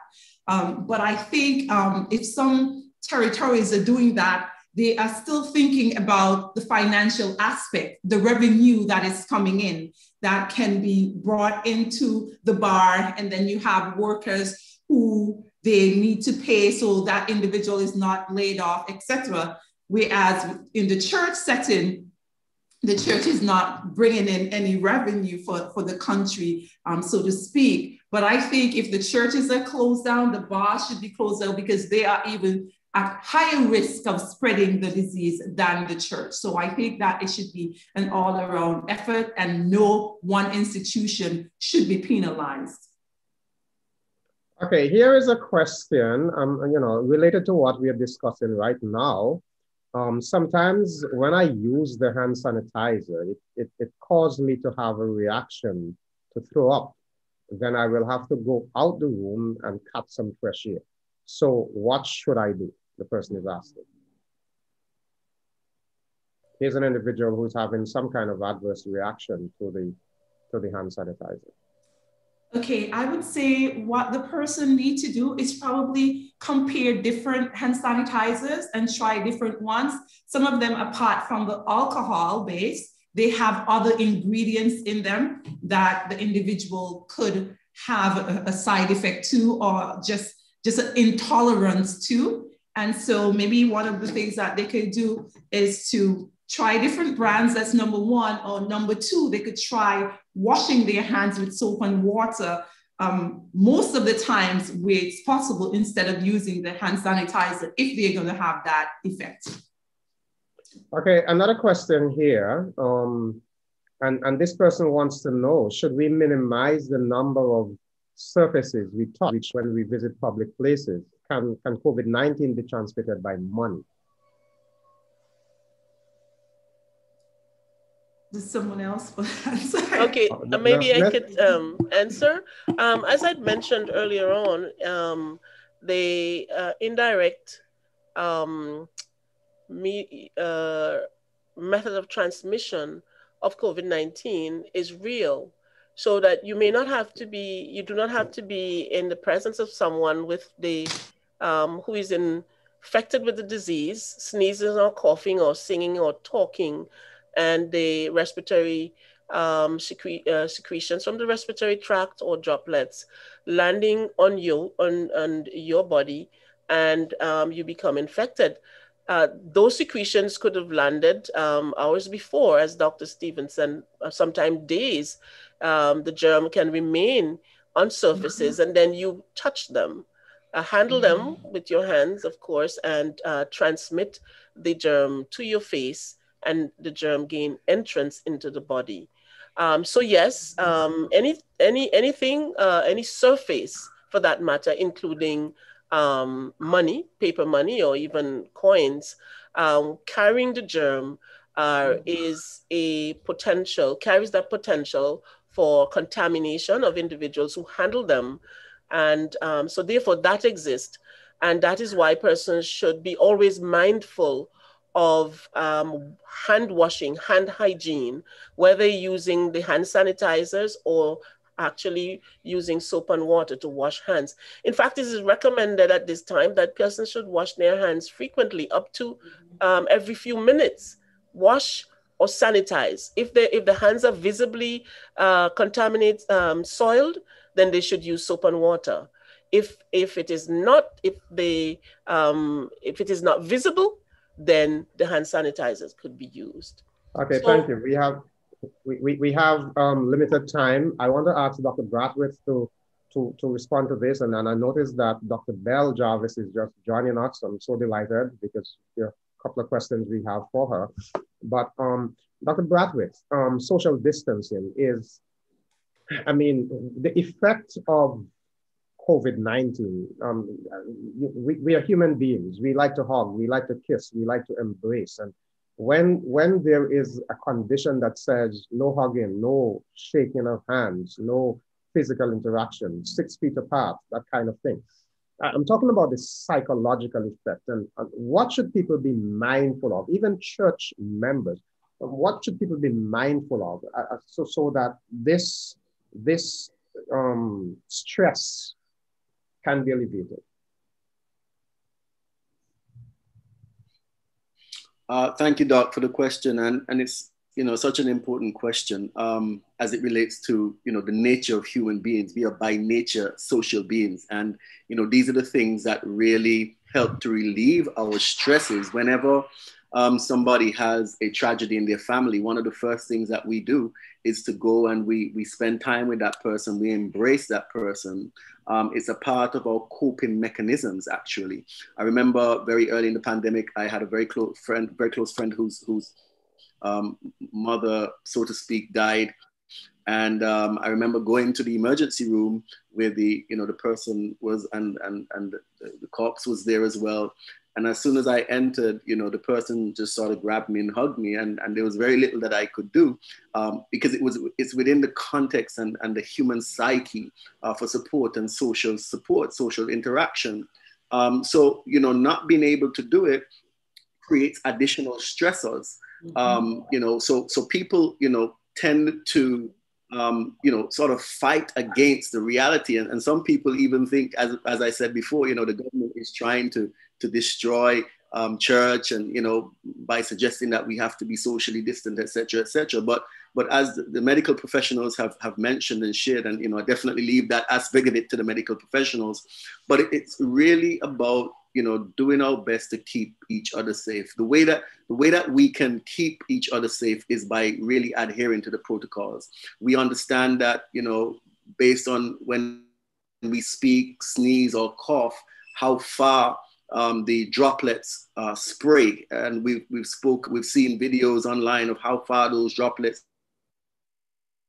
But I think if some territories are doing that, they are still thinking about the financial aspect, the revenue that is coming in that can be brought into the bar, and then you have workers who they need to pay so that individual is not laid off, etc. Whereas in the church setting, the church is not bringing in any revenue for the country, so to speak. But I think if the churches are closed down, the bars should be closed down, because they are even at higher risk of spreading the disease than the church. So I think that it should be an all-around effort, and no one institution should be penalized.
Okay, here is a question, related to what we are discussing right now. Sometimes when I use the hand sanitizer, it caused me to have a reaction to throw up. Then I will have to go out the room and cut some fresh air. So what should I do? The person is asking. Here's an individual who's having some kind of adverse reaction to the hand sanitizer.
Okay, I would say what the person needs to do is probably compare different hand sanitizers and try different ones. Some of them, apart from the alcohol base, they have other ingredients in them that the individual could have a side effect to, or just an intolerance to. And so maybe one of the things that they could do is to try different brands. That's number one. Or number two, they could try washing their hands with soap and water most of the times where it's possible, instead of using the hand sanitizer, if they're going to have that effect.
Okay, another question here. And this person wants to know, should we minimize the number of surfaces we touch when we visit public places? Can COVID-19 be transmitted by money?
Does someone else want to answer?
Okay, maybe I could answer. As I'd mentioned earlier on, the indirect method of transmission of COVID-19 is real, so that you may not have to be, you do not have to be in the presence of someone with the, who is infected with the disease, sneezing or coughing or singing or talking, and the respiratory secretions from the respiratory tract or droplets landing on you, on your body, and you become infected. Those secretions could have landed hours before, as Dr. Stevens said, sometimes days. The germ can remain on surfaces, and then you touch them, handle them with your hands, of course, and transmit the germ to your face, and the germ gain entrance into the body. So yes, anything, any surface for that matter, including money, paper money, or even coins, carrying the germ is a potential, carries that potential for contamination of individuals who handle them. And so therefore that exists. And that is why persons should be always mindful of hand washing, hand hygiene, whether using the hand sanitizers or actually using soap and water to wash hands. In fact, it is recommended at this time that persons should wash their hands frequently, up to every few minutes. Wash or sanitize. If the hands are visibly contaminated, soiled, then they should use soap and water. If it is not visible, then the hand sanitizers could be used.
Okay, so, thank you. We have limited time. I want to ask Dr. Braithwaite to respond to this, and I noticed that Dr. Belle-Jarvis is just joining us. I'm so delighted because there are a couple of questions we have for her. But Dr. Braithwaite, social distancing is, I mean, the effect of COVID-19, we are human beings. We like to hug, we like to kiss, we like to embrace. And when there is a condition that says no hugging, no shaking of hands, no physical interaction, 6 feet apart, that kind of thing. I'm talking about the psychological effect, and what should people be mindful of, even church members, what should people be mindful of so that this stress can be alleviated?
Thank you, Doc, for the question, and it's such an important question as it relates to the nature of human beings. We are by nature social beings, and these are the things that really help to relieve our stresses. Whenever somebody has a tragedy in their family, one of the first things that we do is to go and we spend time with that person, we embrace that person. It's a part of our coping mechanisms, actually. I remember very early in the pandemic, I had a very close friend whose mother, so to speak, died. And I remember going to the emergency room where the person was, and the corpse was there as well. And as soon as I entered, the person just sort of grabbed me and hugged me, and there was very little that I could do because it's within the context and the human psyche for support and social support, social interaction. So, not being able to do it creates additional stressors. So people, tend to, sort of fight against the reality. And some people even think, as I said before, the government is trying to destroy church, and by suggesting that we have to be socially distant, etc., etc. But as the medical professionals have mentioned and shared, and I definitely leave that aspect of it to the medical professionals. But it's really about doing our best to keep each other safe. The way that we can keep each other safe is by really adhering to the protocols. We understand that, based on when we speak, sneeze, or cough, how far the droplets spray. And we've seen videos online of how far those droplets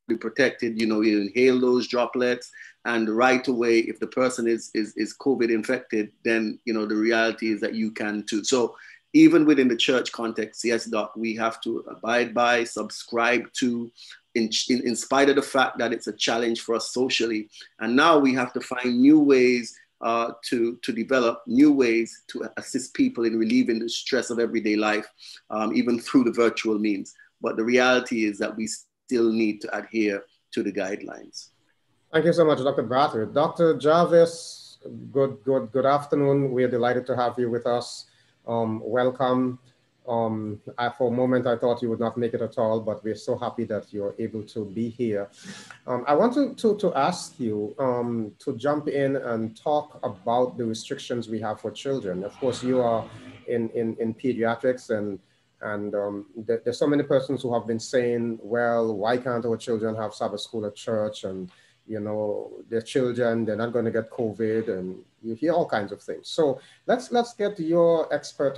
be protected. You inhale those droplets, and right away, if the person is COVID infected, then the reality is that you can too. So even within the church context, yes, Doc, we have to abide by, subscribe to, in spite of the fact that it's a challenge for us socially. And now we have to find new ways to develop new ways to assist people in relieving the stress of everyday life, even through the virtual means. But the reality is that we still need to adhere to the guidelines.
Thank you so much, Dr. Braithwaite. Dr. Jarvis, good afternoon. We are delighted to have you with us. Welcome. For a moment, I thought you would not make it at all, but we're so happy that you're able to be here. I want to ask you to jump in and talk about the restrictions we have for children. Of course, you are in pediatrics, and there's so many persons who have been saying, well, why can't our children have Sabbath school at church? And their children, they're not going to get COVID, and you hear all kinds of things. So let's get your expert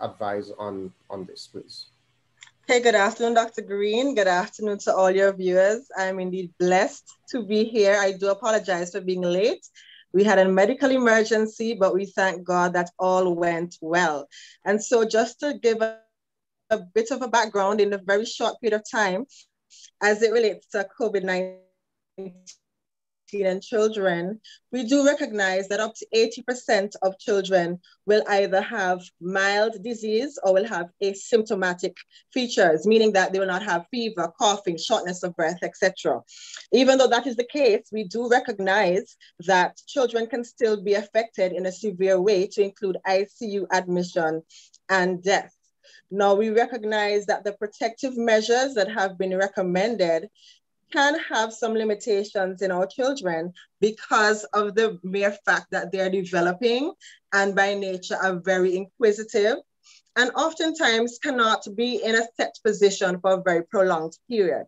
advice on this, please.
Hey, good afternoon, Dr. Greene. Good afternoon to all your viewers. I'm indeed blessed to be here. I do apologize for being late. We had a medical emergency, but we thank God that all went well. And so just to give a bit of a background in a very short period of time, as it relates to COVID-19 and children, we do recognize that up to 80% of children will either have mild disease or will have asymptomatic features, meaning that they will not have fever, coughing, shortness of breath, etc. Even though that is the case, we do recognize that children can still be affected in a severe way, to include ICU admission and death. Now, we recognize that the protective measures that have been recommended can have some limitations in our children because of the mere fact that they're developing and by nature are very inquisitive, and oftentimes cannot be in a set position for a very prolonged period.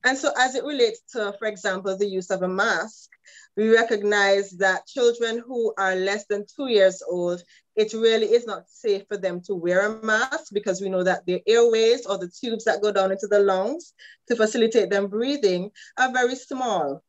And so as it relates to, for example, the use of a mask, we recognize that children who are less than 2 years old, it really is not safe for them to wear a mask, because we know that their airways, or the tubes that go down into the lungs to facilitate them breathing, are very small.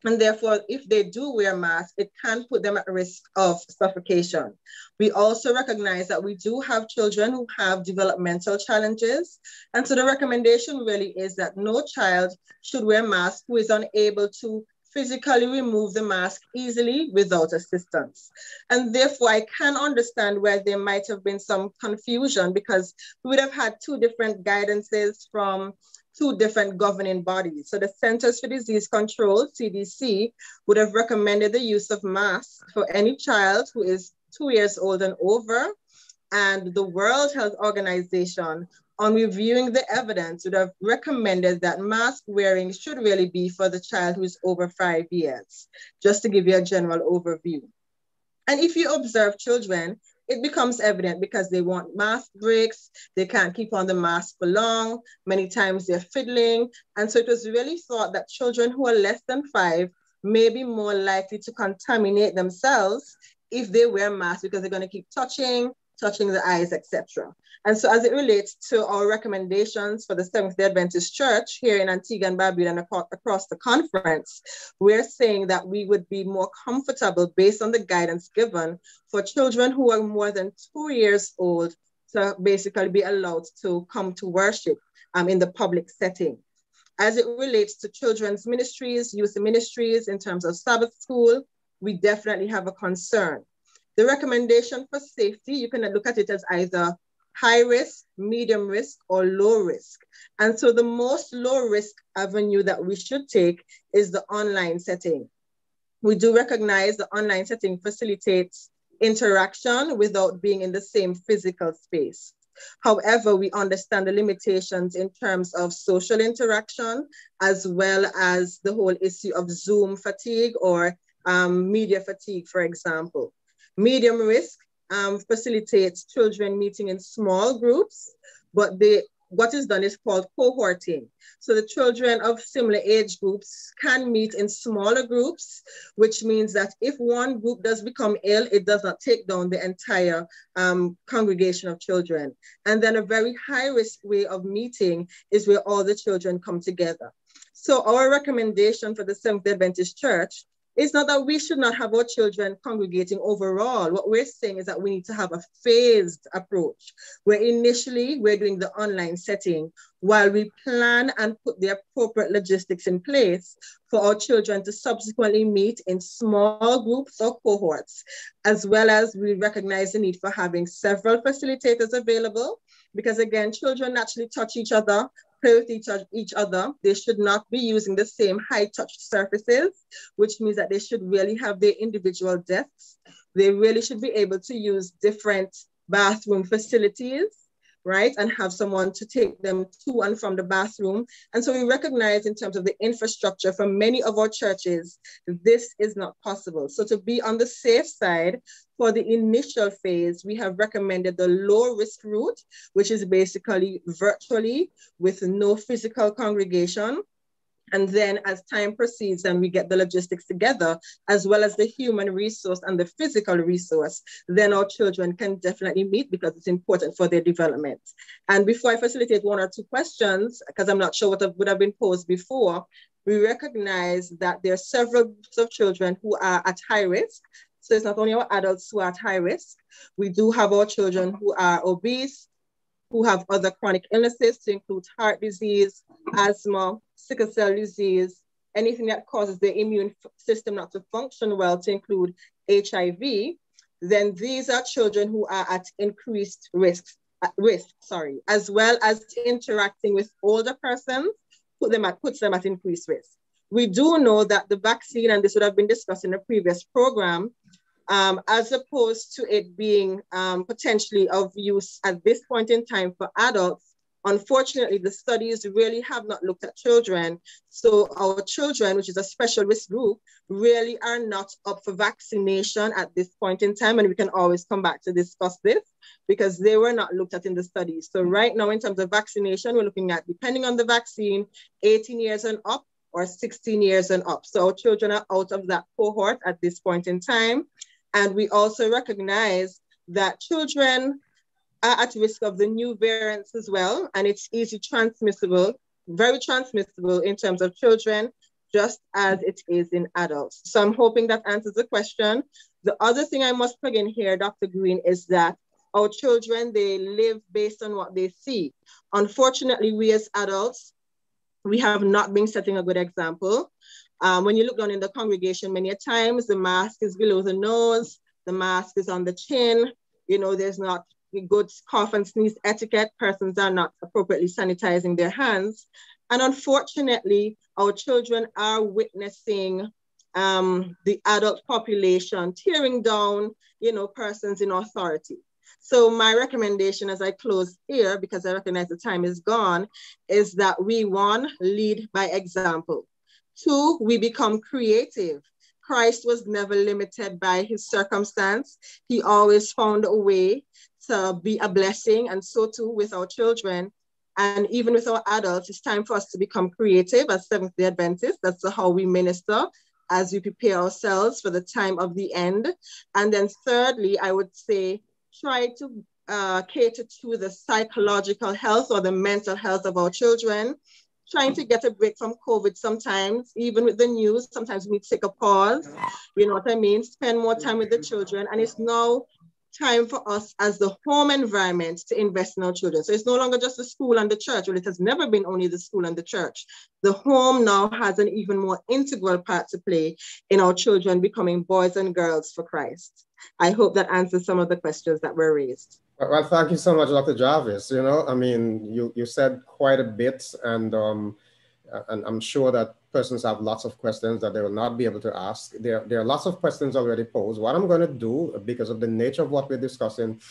And therefore, if they do wear masks, it can put them at risk of suffocation. We also recognize that we do have children who have developmental challenges. And so the recommendation really is that no child should wear masks who is unable to physically remove the mask easily without assistance. And therefore, I can understand where there might have been some confusion, because we would have had two different guidances from two different governing bodies. So the Centers for Disease Control, CDC, would have recommended the use of masks for any child who is 2 years old and over. And the World Health Organization, on reviewing the evidence, would have recommended that mask wearing should really be for the child who is over 5 years, just to give you a general overview. And if you observe children, it becomes evident because they want mask breaks, they can't keep on the mask for long, many times they're fiddling. And so it was really thought that children who are less than 5 may be more likely to contaminate themselves if they wear masks, because they're going to keep touching the eyes, etc. And so as it relates to our recommendations for the Seventh-day Adventist Church here in Antigua and Barbuda and across the conference, we're saying that we would be more comfortable based on the guidance given for children who are more than 2 years old to basically be allowed to come to worship in the public setting. As it relates to children's ministries, youth ministries, in terms of Sabbath school, we definitely have a concern. The recommendation for safety, you can look at it as either high risk, medium risk, or low risk. And so the most low risk avenue that we should take is the online setting. We do recognize the online setting facilitates interaction without being in the same physical space. However, we understand the limitations in terms of social interaction, as well as the whole issue of Zoom fatigue or media fatigue, for example. Medium risk facilitates children meeting in small groups, but what is done is called cohorting. So the children of similar age groups can meet in smaller groups, which means that if one group does become ill, it does not take down the entire congregation of children. And then a very high-risk way of meeting is where all the children come together. So our recommendation for the Seventh-day Adventist Church is not that we should not have our children congregating overall. What we're saying is that we need to have a phased approach, where initially we're doing the online setting while we plan and put the appropriate logistics in place for our children to subsequently meet in small groups or cohorts, as well as we recognize the need for having several facilitators available, because again, children naturally touch each other, play with each other. They should not be using the same high-touch surfaces, which means that they should really have their individual desks. They really should be able to use different bathroom facilities, right? And have someone to take them to and from the bathroom. And so we recognize in terms of the infrastructure for many of our churches, this is not possible. So to be on the safe side, for the initial phase, we have recommended the low risk route, which is basically virtually with no physical congregation. And then as time proceeds and we get the logistics together, as well as the human resource and the physical resource, then our children can definitely meet because it's important for their development. And before I facilitate one or two questions, because I'm not sure what would have been posed before, we recognize that there are several groups of children who are at high risk. So it's not only our adults who are at high risk. We do have our children who are obese, who have other chronic illnesses to include heart disease, asthma, sickle cell disease, anything that causes the immune system not to function well to include HIV, then these are children who are at increased risk, as well as interacting with older persons, puts them at increased risk. We do know that the vaccine, and this would have been discussed in a previous program, as opposed to it being potentially of use at this point in time for adults, unfortunately, the studies really have not looked at children. So our children, which is a special risk group, really are not up for vaccination at this point in time. And we can always come back to discuss this because they were not looked at in the studies. So right now, in terms of vaccination, we're looking at, depending on the vaccine, 18 years and up or 16 years and up. So our children are out of that cohort at this point in time. And we also recognize that children are at risk of the new variants as well. And it's easy transmissible, very transmissible in terms of children, just as it is in adults. So I'm hoping that answers the question. The other thing I must plug in here, Dr. Greene, is that our children, they live based on what they see. Unfortunately, we as adults, we have not been setting a good example. When you look down in the congregation, many a times the mask is below the nose, the mask is on the chin, there's not good cough and sneeze etiquette, persons are not appropriately sanitizing their hands. And unfortunately, our children are witnessing the adult population tearing down, persons in authority. So my recommendation as I close here, because I recognize the time is gone, is that we, one, lead by example. Two, we become creative. Christ was never limited by his circumstance. He always found a way to be a blessing, and so too with our children. And even with our adults, it's time for us to become creative as Seventh-day Adventists. That's how we minister as we prepare ourselves for the time of the end. And then thirdly, I would say, try to cater to the psychological health or the mental health of our children. Trying to get a break from COVID sometimes, even with the news, sometimes we need to take a pause, you know what I mean? Spend more time with the children. And it's now time for us as the home environment to invest in our children. So it's no longer just the school and the church. Well, it has never been only the school and the church. The home now has an even more integral part to play in our children becoming boys and girls for Christ. I hope that answers some of the questions that were raised.
Well, thank you so much, Dr. Jarvis. You said quite a bit, and I'm sure that persons have lots of questions that they will not be able to ask. There are lots of questions already posed. What I'm going to do, because of the nature of what we're discussing,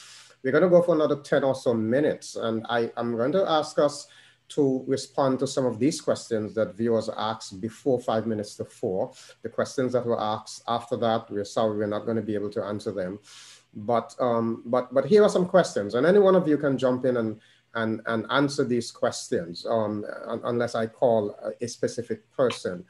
we're going to go for another 10 or so minutes, and I'm going to ask us to respond to some of these questions that viewers asked before 5 minutes to 4. The questions that were asked after that, we're sorry we're not going to be able to answer them. But here are some questions, and any one of you can jump in and answer these questions, unless I call a specific person.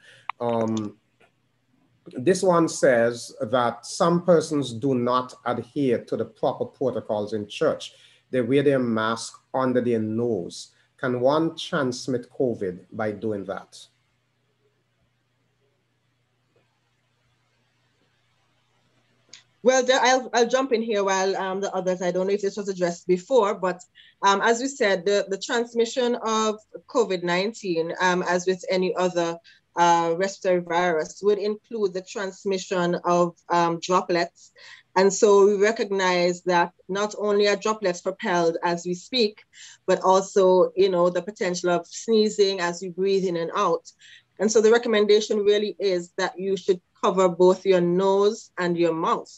This one says that some persons do not adhere to the proper protocols in church. They wear their mask under their nose. Can one transmit COVID by doing that?
Well, I'll jump in here while the others, I don't know if this was addressed before, but as we said, the transmission of COVID-19, as with any other respiratory virus, would include the transmission of droplets. And so we recognize that not only are droplets propelled as we speak, but also, you know, the potential of sneezing as you breathe in and out. And so the recommendation really is that you should cover both your nose and your mouth.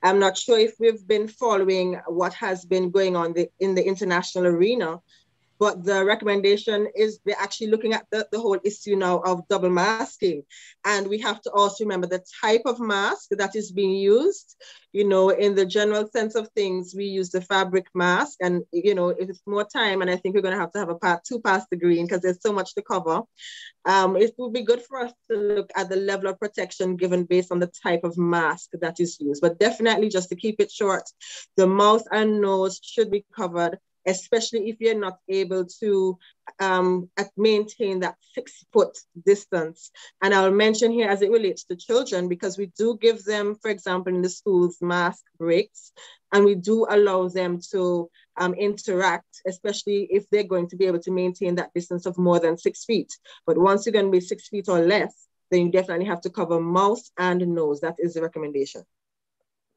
I'm not sure if we've been following what has been going on in the international arena, but the recommendation is they're actually looking at the whole issue now of double masking. And we have to also remember the type of mask that is being used. You know, in the general sense of things, we use the fabric mask. And, you know, if it's more time, and I think we're going to have a part two past the Greene because there's so much to cover. It would be good for us to look at the level of protection given based on the type of mask that is used. But definitely, just to keep it short, the mouth and nose should be covered, especially if you're not able to maintain that 6 foot distance. And I'll mention here as it relates to children, because we do give them, for example, in the schools, mask breaks, and we do allow them to interact, especially if they're going to be able to maintain that distance of more than 6 feet. But once you're going to be 6 feet or less, then you definitely have to cover mouth and nose. That is the recommendation.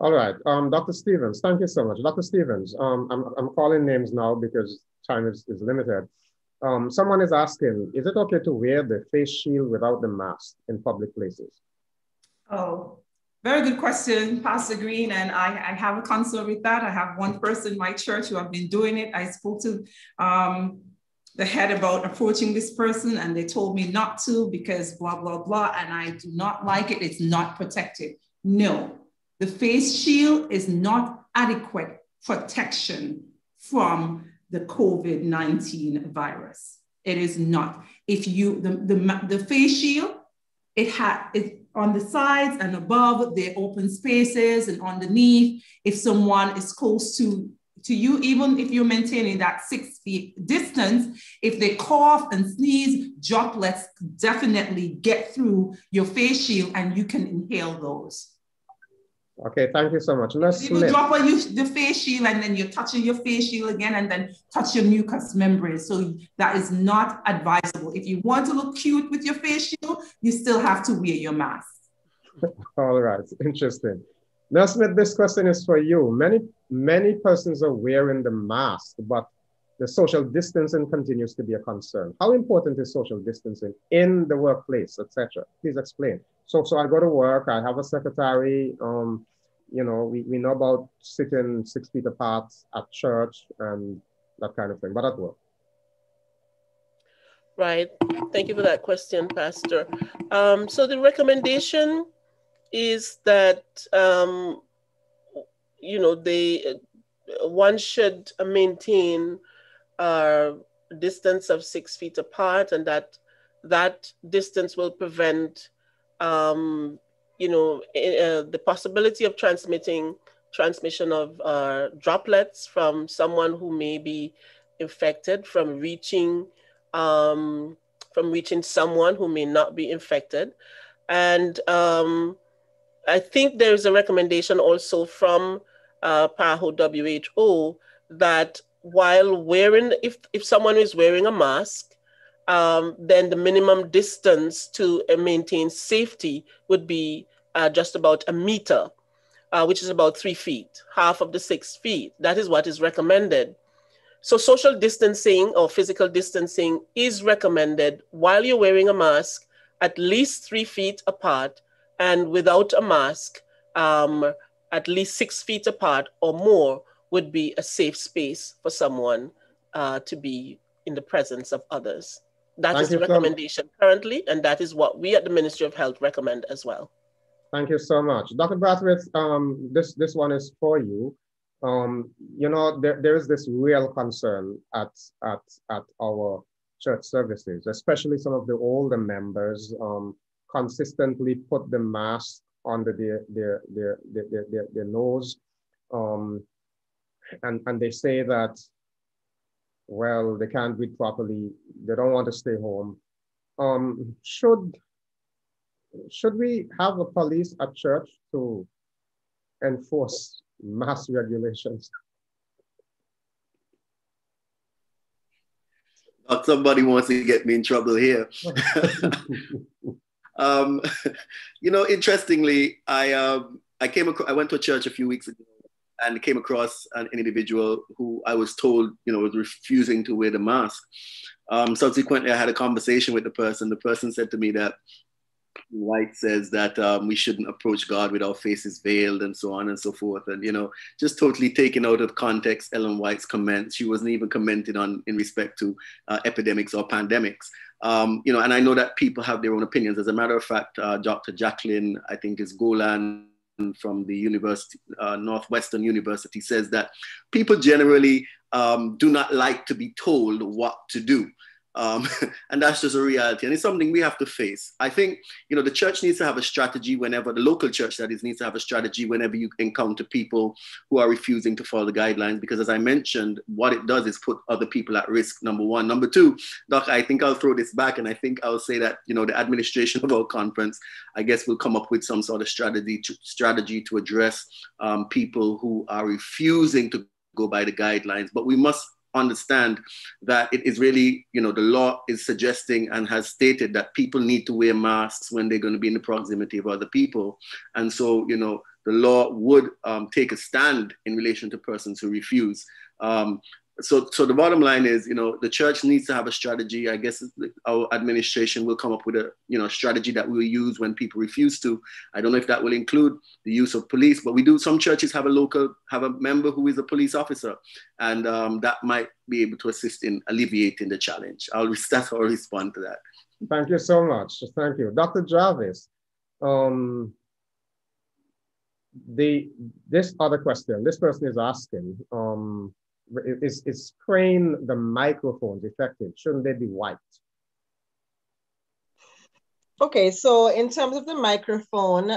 All right, Dr. Stevens, thank you so much. Dr. Stevens, I'm calling names now because time is limited. Someone is asking, is it okay to wear the face shield without the mask in public places?
Oh, very good question, Pastor Greene, and I have a concern with that. I have one person in my church who have been doing it. I spoke to the head about approaching this person, and they told me not to because blah, blah, blah, and I do not like it. It's not protective. No. The face shield is not adequate protection from the COVID-19 virus. It is not. If you, the face shield, it on the sides and above, the open spaces and underneath, if someone is close to you, even if you're maintaining that 6 feet distance, if they cough and sneeze, droplets definitely get through your face shield and you can inhale those.
Okay, thank you so much.
You drop on the face shield and then you're touching your face shield again and then touch your mucous membrane. So that is not advisable. If you want to look cute with your face shield, you still have to wear your mask.
All right, interesting. Now, Smith, this question is for you. Many persons are wearing the mask, but the social distancing continues to be a concern. How important is social distancing in the workplace, etc.? Please explain. So I go to work, I have a secretary, you know, we know about sitting 6 feet apart at church and that kind of thing, but at work.
Right, thank you for that question, Pastor. So the recommendation is that, you know, one should maintain a distance of 6 feet apart, and that distance will prevent you know, the possibility of transmission of droplets from someone who may be infected from reaching someone who may not be infected. And I think there's a recommendation also from PAHO WHO that while wearing, if someone is wearing a mask, then the minimum distance to maintain safety would be just about 1 meter, which is about 3 feet, half of the 6 feet. That is what is recommended. So social distancing or physical distancing is recommended while you're wearing a mask, at least 3 feet apart, and without a mask, at least 6 feet apart or more would be a safe space for someone to be in the presence of others. That is the recommendation currently, and that is what we at the Ministry of Health recommend as well.
Thank you so much. Dr. Braithwaite, this one is for you. You know, there is this real concern at our church services, especially some of the older members consistently put the mask under their nose. And they say that, well, they can't breathe properly, they don't want to stay home. Should we have a police at church to enforce mask regulations?
Somebody wants to get me in trouble here. You know, interestingly, I went to a church a few weeks ago and came across an individual who I was told, you know, was refusing to wear the mask. Subsequently, I had a conversation with the person. The person said to me that White says that we shouldn't approach God with our faces veiled and so on and so forth. And, you know, just totally taken out of context, Ellen White's comments. She wasn't even commenting on in respect to epidemics or pandemics. You know, and I know that people have their own opinions. As a matter of fact, Dr. Jacqueline, I think is Golan from the University, Northwestern University, says that people generally do not like to be told what to do. And that's just a reality, and it's something we have to face. I think, you know, the church needs to have a strategy whenever, the local church that is, needs to have a strategy whenever you encounter people who are refusing to follow the guidelines, because as I mentioned, what it does is put other people at risk, number one. Number two, Doc, I think I'll throw this back, and I think I'll say that, you know, the administration of our conference, I guess, will come up with some sort of strategy to address people who are refusing to go by the guidelines. But we must understand that it is really, you know, the law is suggesting and has stated that people need to wear masks when they're going to be in the proximity of other people. And so, you know, the law would take a stand in relation to persons who refuse. So the bottom line is, you know, the church needs to have a strategy. I guess our administration will come up with a, you know, strategy that we'll use when people refuse to. I don't know if that will include the use of police, but we do. Some churches have a member who is a police officer, and that might be able to assist in alleviating the challenge. That's how I'll respond to that.
Thank you so much. Thank you, Dr. Jarvis. This other question, this person is asking. Is spraying the microphones effective? Shouldn't they be wiped?
Okay, so in terms of the microphone,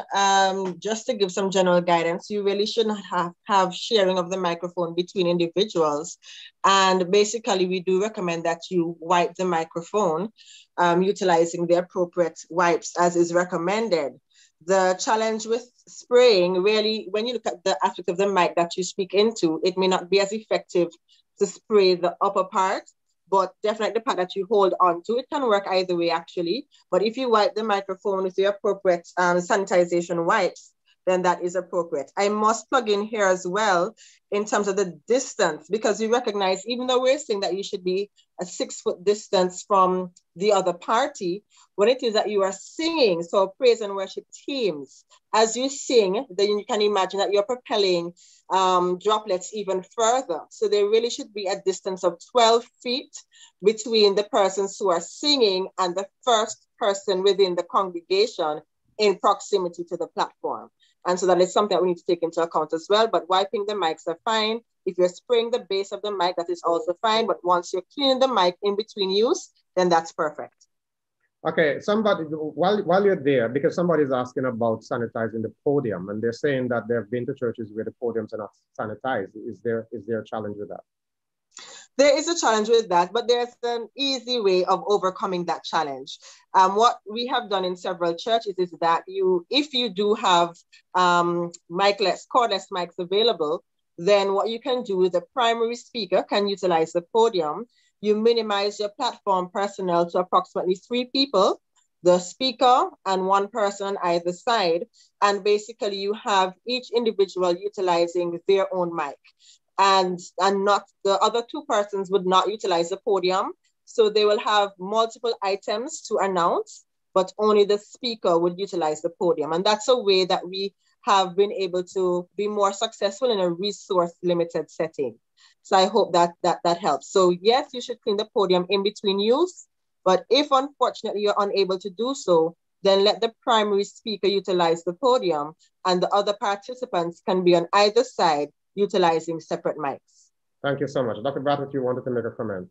just to give some general guidance, you really should not have sharing of the microphone between individuals. And basically, we do recommend that you wipe the microphone utilizing the appropriate wipes as is recommended. The challenge with spraying, really, when you look at the aspect of the mic that you speak into, it may not be as effective to spray the upper part, but definitely the part that you hold on to. It can work either way, actually. But if you wipe the microphone with the appropriate sanitization wipes, then that is appropriate. I must plug in here as well in terms of the distance, because we recognize, even though we're saying that you should be a 6-foot distance from the other party, when it is that you are singing, so praise and worship teams, as you sing, then you can imagine that you're propelling droplets even further. So there really should be a distance of 12 feet between the persons who are singing and the first person within the congregation in proximity to the platform. And so that is something that we need to take into account as well. But wiping the mics are fine. If you're spraying the base of the mic, that is also fine. But once you're cleaning the mic in between use, then that's perfect.
Okay, somebody, while you're there, because somebody's asking about sanitizing the podium, and they're saying that they've been to churches where the podiums are not sanitized. Is there a challenge with that?
There is a challenge with that, but there's an easy way of overcoming that challenge. What we have done in several churches is that if you do have cordless mics available, then what you can do is the primary speaker can utilize the podium. You minimize your platform personnel to approximately 3 people, the speaker and 1 person on either side. And basically you have each individual utilizing their own mic. And not the other 2 persons would not utilize the podium. So they will have multiple items to announce, but only the speaker would utilize the podium. And that's a way that we have been able to be more successful in a resource limited setting. So I hope that helps. So yes, you should clean the podium in between use, but if unfortunately you're unable to do so, then let the primary speaker utilize the podium, and the other participants can be on either side utilizing separate mics.
Thank you so much. Dr. Braithwaite, you wanted to make a comment.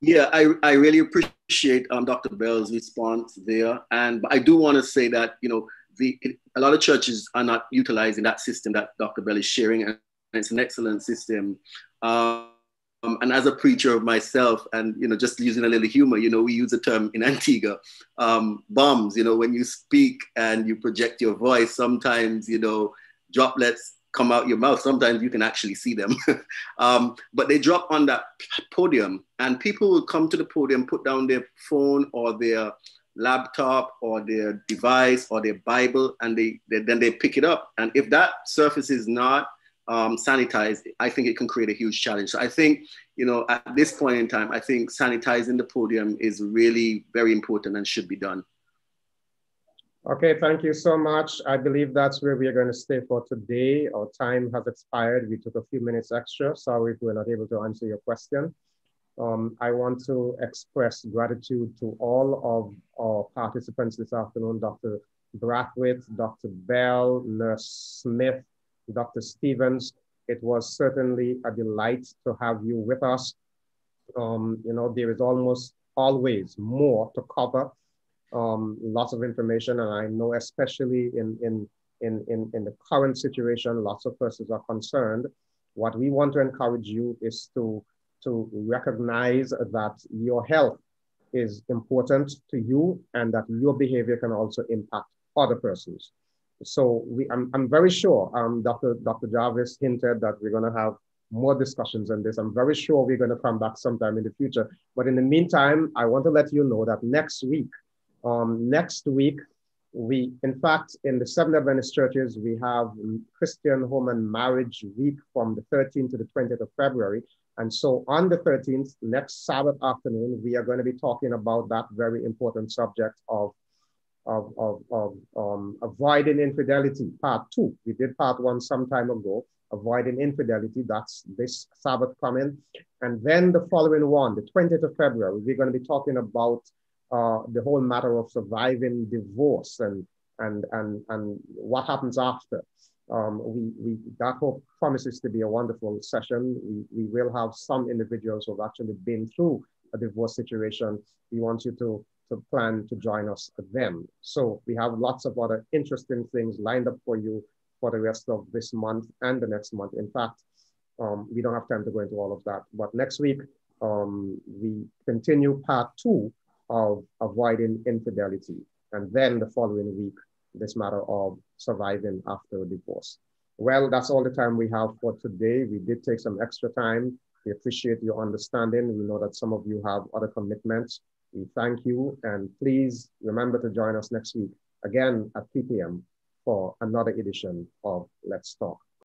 Yeah, I really appreciate Dr. Bell's response there. And I do want to say that, you know, a lot of churches are not utilizing that system that Dr. Bell is sharing, and it's an excellent system. And as a preacher myself, and, you know, just using a little humor, you know, we use a term in Antigua, bombs, you know, when you speak and you project your voice, sometimes, you know, droplets come out your mouth. Sometimes you can actually see them, but they drop on that podium, and people will come to the podium, put down their phone or their laptop or their device or their Bible, and then they pick it up. And if that surface is not sanitized, I think it can create a huge challenge. So I think, you know, at this point in time, I think sanitizing the podium is really very important and should be done.
Okay, thank you so much. I believe that's where we are going to stay for today. Our time has expired. We took a few minutes extra. Sorry if we're not able to answer your question. I want to express gratitude to all of our participants this afternoon, Dr. Braithwaite, Dr. Bell, Nurse Smith, Dr. Stevens. It was certainly a delight to have you with us. You know, there is almost always more to cover. Lots of information, and I know especially in the current situation, lots of persons are concerned. What we want to encourage you is to recognize that your health is important to you and that your behavior can also impact other persons. So I'm very sure, Dr. Jarvis hinted that we're going to have more discussions on this. I'm very sure we're going to come back sometime in the future. But in the meantime, I want to let you know that next week, we, in fact, in the Seventh Adventist churches, we have Christian Home and Marriage Week from the 13th to the 20th of February. And so on the 13th, next Sabbath afternoon, we are going to be talking about that very important subject of avoiding infidelity, part 2. We did part 1 some time ago, avoiding infidelity. That's this Sabbath coming. And then the following one, the 20th of February, we're going to be talking about the whole matter of surviving divorce and what happens after. That hope promises to be a wonderful session. We will have some individuals who have actually been through a divorce situation. We want you to plan to join us then. So we have lots of other interesting things lined up for you for the rest of this month and the next month. In fact, we don't have time to go into all of that, but next week, we continue part 2 of avoiding infidelity. And then the following week, this matter of surviving after a divorce. Well, that's all the time we have for today. We did take some extra time. We appreciate your understanding. We know that some of you have other commitments. We thank you, and please remember to join us next week, again at 3 p.m. for another edition of Let's Talk.